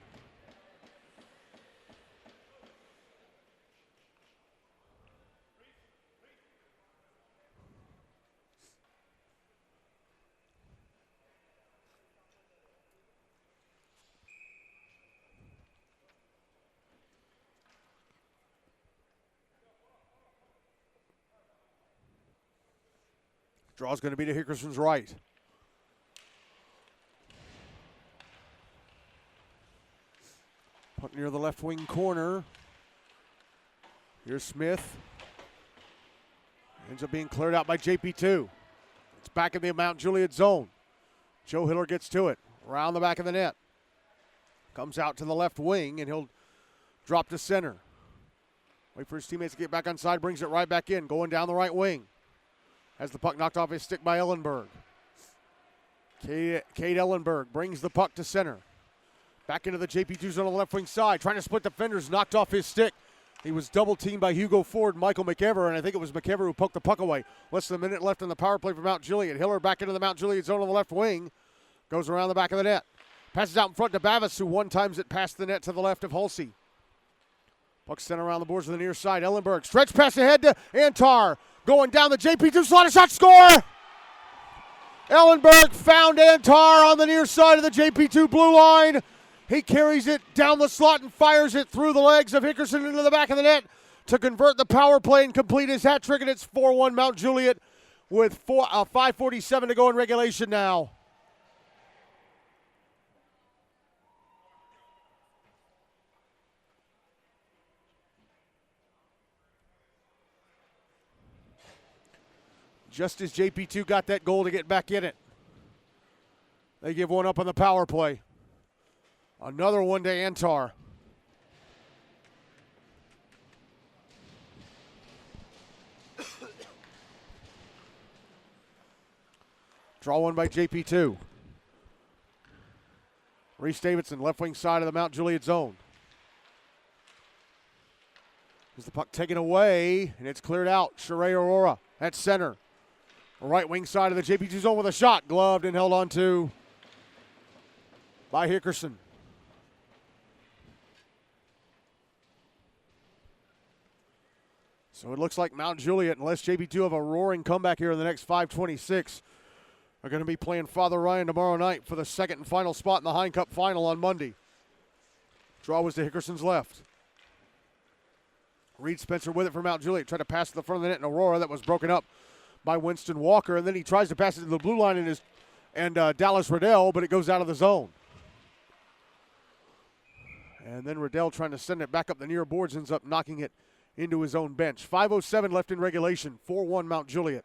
Draw's going to be to Hickerson's right. Puck near the left wing corner. Here's Smith. Ends up being cleared out by JP2. It's back in the Mount Juliet zone. Joe Hiller gets to it. Around the back of the net. Comes out to the left wing, and he'll drop to center. Wait for his teammates to get back on side. Brings it right back in. Going down the right wing. Has the puck knocked off his stick by Ellenberg. Cade Ellenberg brings the puck to center. Back into the JP2 zone on the left wing side. Trying to split defenders. Knocked off his stick. He was double teamed by Hugo Ford, Michael McEver, and I think it was McEver who poked the puck away. Less than a minute left on the power play for Mount Juliet. Hiller back into the Mount Juliet zone on the left wing. Goes around the back of the net. Passes out in front to Bavis, who one times it past the net to the left of Hulsey. Puck sent around the boards to the near side. Ellenberg stretch pass ahead to Antar. Going down the JP2 slot, a shot, score! Ellenberg found Antar on the near side of the JP2 blue line. He carries it down the slot and fires it through the legs of Hickerson into the back of the net to convert the power play and complete his hat trick, and it's 4-1 Mount Juliet with 5:47 to go in regulation now. Just as JP2 got that goal to get back in it, they give one up on the power play. Another one to Antar. Draw one by JP2. Reese Davidson, left wing side of the Mount Juliet zone. Is the puck taken away, and it's cleared out. Sheree Aurora at center. Right wing side of the JP2 zone with a shot. Gloved and held on to by Hickerson. So it looks like Mount Juliet, unless JP2 have a roaring comeback here in the next 5:26, are going to be playing Father Ryan tomorrow night for the second and final spot in the Hine Cup final on Monday. Draw was to Hickerson's left. Reed Spencer with it for Mount Juliet. Tried to pass to the front of the net, and Aurora that was broken up by Winston Walker, and then he tries to pass it to the blue line and Dallas Riddell, but it goes out of the zone. And then Riddell trying to send it back up the near boards ends up knocking it into his own bench. 5:07 left in regulation. 4-1 Mount Juliet.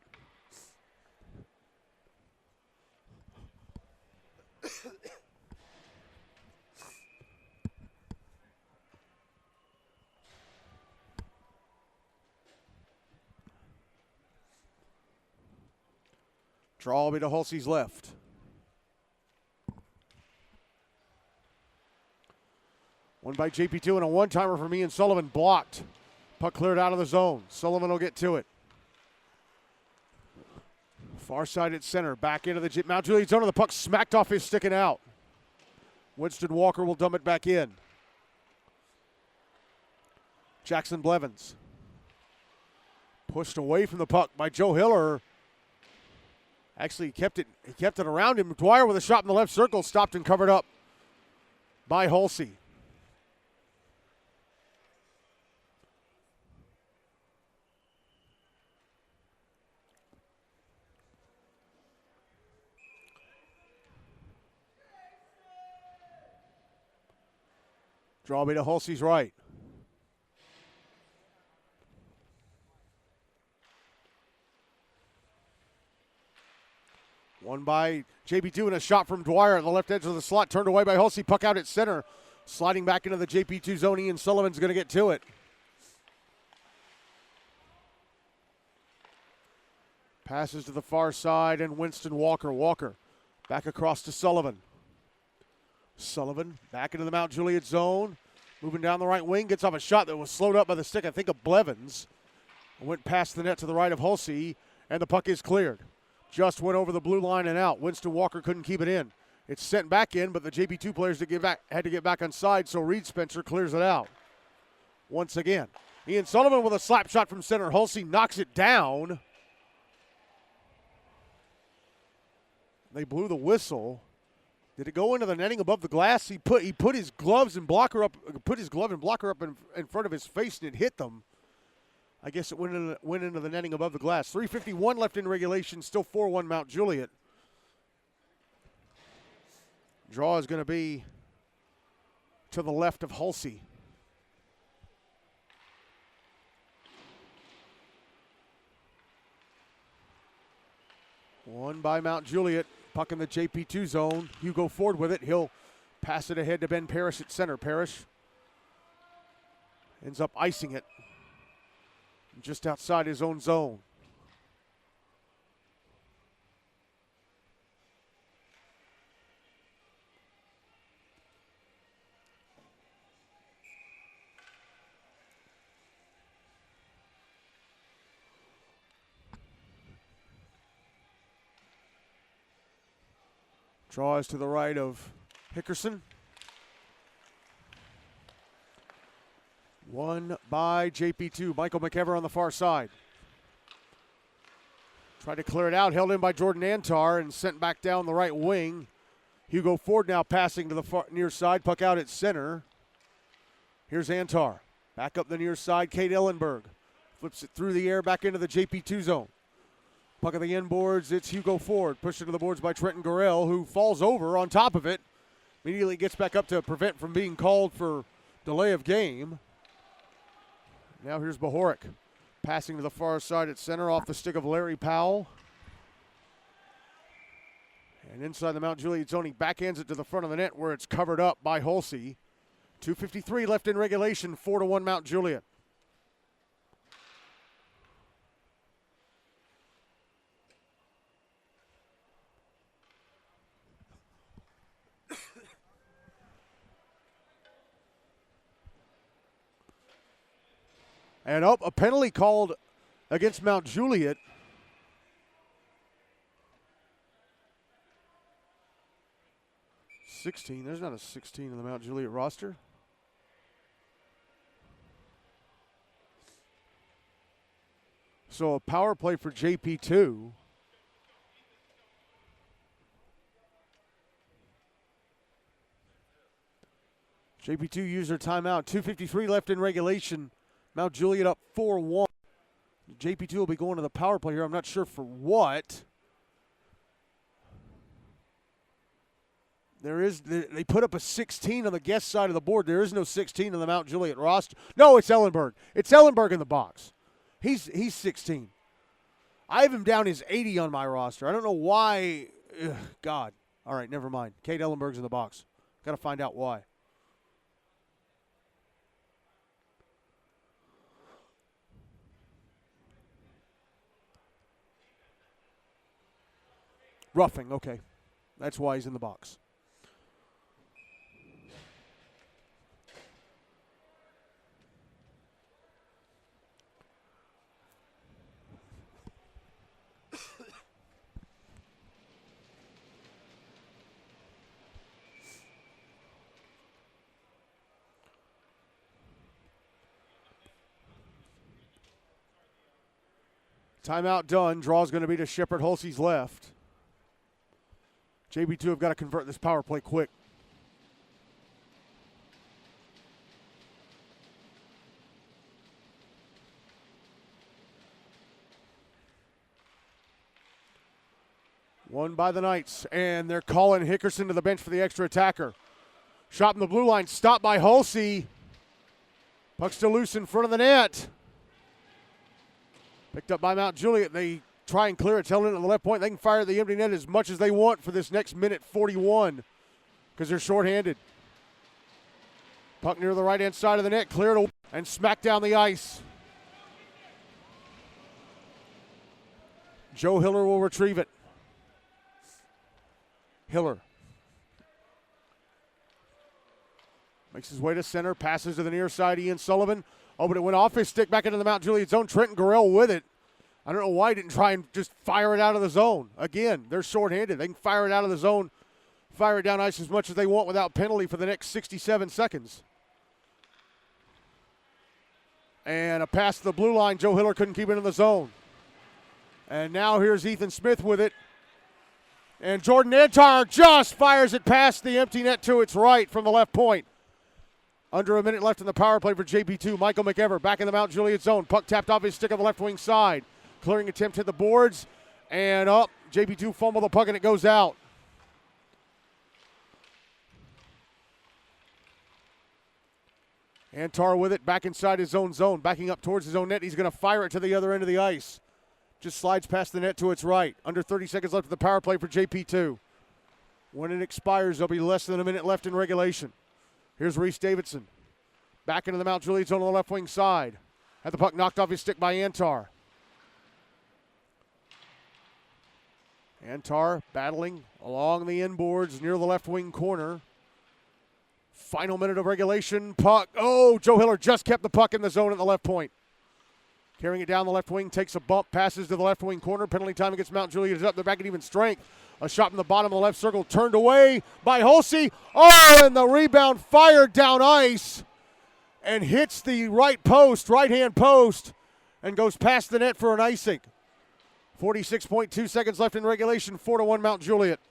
Draw will be to Hulsey's left. One by JP2 and a one-timer from Ian Sullivan blocked. Puck cleared out of the zone. Sullivan will get to it. Far side at center. Back into the Mount Juliet zone, and the puck smacked off his stick and out. Winston Walker will dump it back in. Jackson Blevins. Pushed away from the puck by Joe Hiller. Actually, he kept it around him. Dwyer with a shot in the left circle, stopped and covered up by Hulsey. Draw me to Hulsey's right. One by JP2 and a shot from Dwyer at the left edge of the slot. Turned away by Hulsey. Puck out at center. Sliding back into the JP2 zone. Ian Sullivan's going to get to it. Passes to the far side, and Winston Walker. Walker back across to Sullivan. Sullivan back into the Mount Juliet zone. Moving down the right wing, gets off a shot that was slowed up by the stick, I think, of Blevins. Went past the net to the right of Hulsey, and the puck is cleared. Just went over the blue line and out. Winston Walker couldn't keep it in. It's sent back in, but the JP2 players had to get back on side, so Reed Spencer clears it out. Once again, Ian Sullivan with a slap shot from center. Hulsey knocks it down. They blew the whistle. Did it go into the netting above the glass? He put his gloves and blocker up. Put his glove and blocker up in front of his face, and it hit them. I guess it went into the netting above the glass. 3:51 left in regulation. Still 4-1 Mount Juliet. Draw is going to be to the left of Hulsey. Won by Mount Juliet. Puck in the JP2 zone. Hugo Ford with it. He'll pass it ahead to Ben Parrish at center. Parrish ends up icing it just outside his own zone. Draws to the right of Hickerson. Won by JP2. Michael McEver on the far side. Tried to clear it out. Held in by Jordan Antar and sent back down the right wing. Hugo Ford now passing to the far near side. Puck out at center. Here's Antar. Back up the near side. Kate Ellenberg. Flips it through the air back into the JP2 zone. Puck at the end boards, it's Hugo Ford. Pushed into the boards by Trenton Gorell, who falls over on top of it. Immediately gets back up to prevent from being called for delay of game. Now here's Bohoric. Passing to the far side at center off the stick of Larry Powell. And inside the Mount Juliet zone, he backhands it to the front of the net where it's covered up by Hulsey. 2:53 left in regulation, 4-1 Mount Juliet. And a penalty called against Mount Juliet. .16. There's not a 16 in the Mount Juliet roster. So a power play for JP2. JP2 used their timeout. 2:53 left in regulation. Mount Juliet up 4-1. JP2 will be going to the power play here. I'm not sure for what. They put up a 16 on the guest side of the board. There is no 16 on the Mount Juliet roster. No, it's Ellenberg. It's Ellenberg in the box. He's 16. I have him down as 80 on my roster. I don't know why. Ugh, God. All right, never mind. Kate Ellenberg's in the box. Got to find out why. Roughing, okay. That's why he's in the box. Timeout done. Draw's going to be to Shepard. Hulsey's left. JP2 have got to convert this power play quick. Won by the Knights, and they're calling Hickerson to the bench for the extra attacker. Shot in the blue line, stopped by Hulsey. Puck still loose in front of the net. Picked up by Mount Juliet. They try and clear it, held in at the left point. They can fire at the empty net as much as they want for this next minute 41 because they're shorthanded. Puck near the right-hand side of the net, cleared and smacked down the ice. Joe Hiller will retrieve it. Hiller makes his way to center, passes to the near side, Ian Sullivan. Oh, but it went off his stick back into the Mount Juliet zone. Trenton Gorell with it. I don't know why he didn't try and just fire it out of the zone. Again, they're shorthanded. They can fire it out of the zone, fire it down ice as much as they want without penalty for the next 67 seconds. And a pass to the blue line. Joe Hiller couldn't keep it in the zone. And now here's Ethan Smith with it. And Jordan Antar just fires it past the empty net to its right from the left point. Under a minute left in the power play for JP2. Michael McEver back in the Mount Juliet zone. Puck tapped off his stick on the left wing side. Clearing attempt hit the boards. And up. JP2 fumble the puck and it goes out. Antar with it back inside his own zone. Backing up towards his own net. He's going to fire it to the other end of the ice. Just slides past the net to its right. Under 30 seconds left of the power play for JP2. When it expires, there'll be less than a minute left in regulation. Here's Reese Davidson. Back into the Mount Juliet zone on the left wing side. Had the puck knocked off his stick by Antar. Antar battling along the inboards near the left wing corner. Final minute of regulation. Puck. Oh, Joe Hiller just kept the puck in the zone at the left point. Carrying it down the left wing, takes a bump, passes to the left wing corner. Penalty time against Mount Juliet is up. They're back at even strength. A shot from the bottom of the left circle, turned away by Hulsey. Oh, and the rebound fired down ice and hits the right-hand post, and goes past the net for an icing. 46.2 seconds left in regulation, 4-1 Mount Juliet.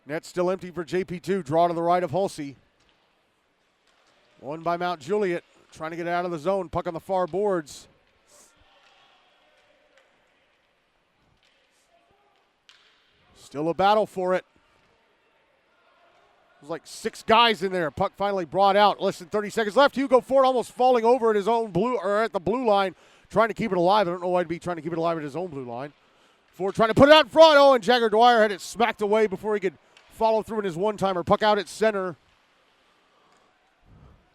Net still empty for JP2. Draw to the right of Hulsey. Won by Mount Juliet. Trying to get it out of the zone. Puck on the far boards. Still a battle for it. There's like 6 guys in there. Puck finally brought out. Less than 30 seconds left. Hugo Ford almost falling over at his own at the blue line, trying to keep it alive. I don't know why he'd be trying to keep it alive at his own blue line. Ford trying to put it out in front. Oh, and Jagger Dwyer had it smacked away before he could follow through in his one-timer. Puck out at center.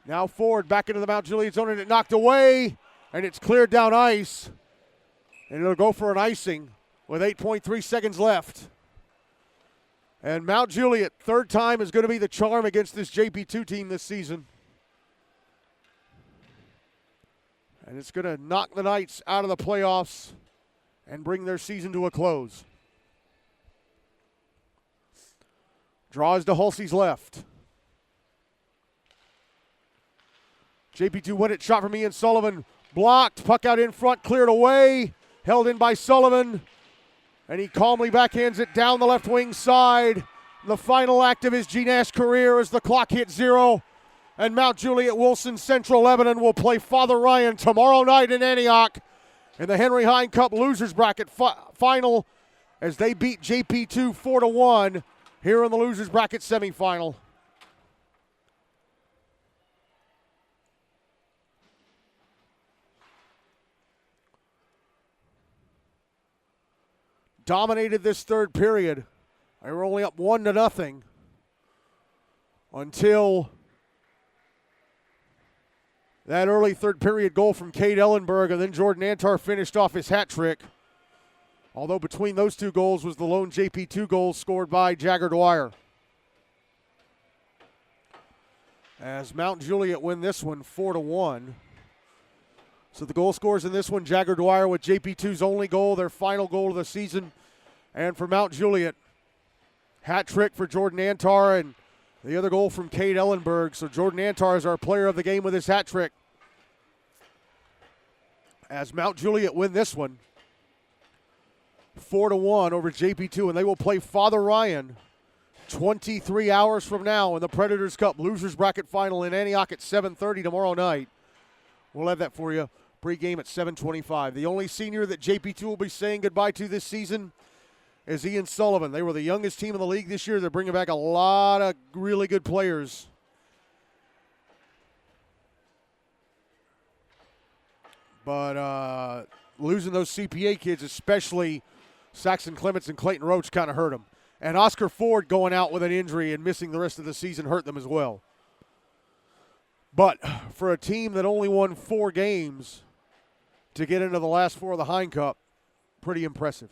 Now Ford back into the Mount Juliet zone, and it knocked away, and it's cleared down ice. And it'll go for an icing with 8.3 seconds left. And Mount Juliet, third time, is going to be the charm against this JP2 team this season. And it's going to knock the Knights out of the playoffs and bring their season to a close. Draws to Hulsey's left. JP2 win it, shot from Ian Sullivan. Blocked, puck out in front, cleared away. Held in by Sullivan. And he calmly backhands it down the left wing side. The final act of his GNASH career as the clock hits 0. And Mount Juliet-Wilson Central-Lebanon will play Father Ryan tomorrow night in Antioch in the Henry Hine Cup losers bracket final as they beat JP2 4-1 here in the losers bracket semifinal. Dominated this third period. They were only up 1-0 until that early third period goal from Cade Ellenberg, and then Jordan Antar finished off his hat trick. Although between those 2 goals was the lone JP2 goal scored by Jagger Dwyer. As Mount Juliet win this one 4-1. So the goal scorers in this one, Jagger Dwyer with JP2's only goal, their final goal of the season. And for Mount Juliet, hat trick for Jordan Antar and the other goal from Cade Ellenberg. So Jordan Antar is our player of the game with his hat trick. As Mount Juliet win this one 4-1 over JP2, and they will play Father Ryan 23 hours from now in the Predators Cup losers bracket final in Antioch at 7:30 tomorrow night. We'll have that for you. Pregame at 7:25. The only senior that JP2 will be saying goodbye to this season is Ian Sullivan. They were the youngest team in the league this year. They're bringing back a lot of really good players. But losing those CPA kids, especially Saxon Clements and Clayton Roach, kind of hurt them. And Oscar Ford going out with an injury and missing the rest of the season hurt them as well. But for a team that only won 4 games to get into the last 4 of the Hine Cup, pretty impressive.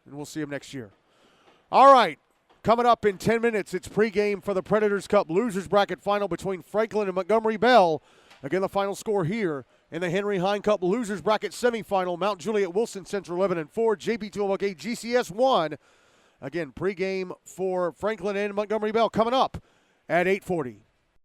And we'll see them next year. All right, coming up in 10 minutes, it's pregame for the Predators Cup Losers Bracket Final between Franklin and Montgomery Bell. Again, the final score here in the Henry Hine Cup Losers Bracket Semifinal, Mount Juliet-Wilson, Central-Lebanon 4, JPII-MLK-GCS 1. Again, pregame for Franklin and Montgomery Bell coming up at 8:40.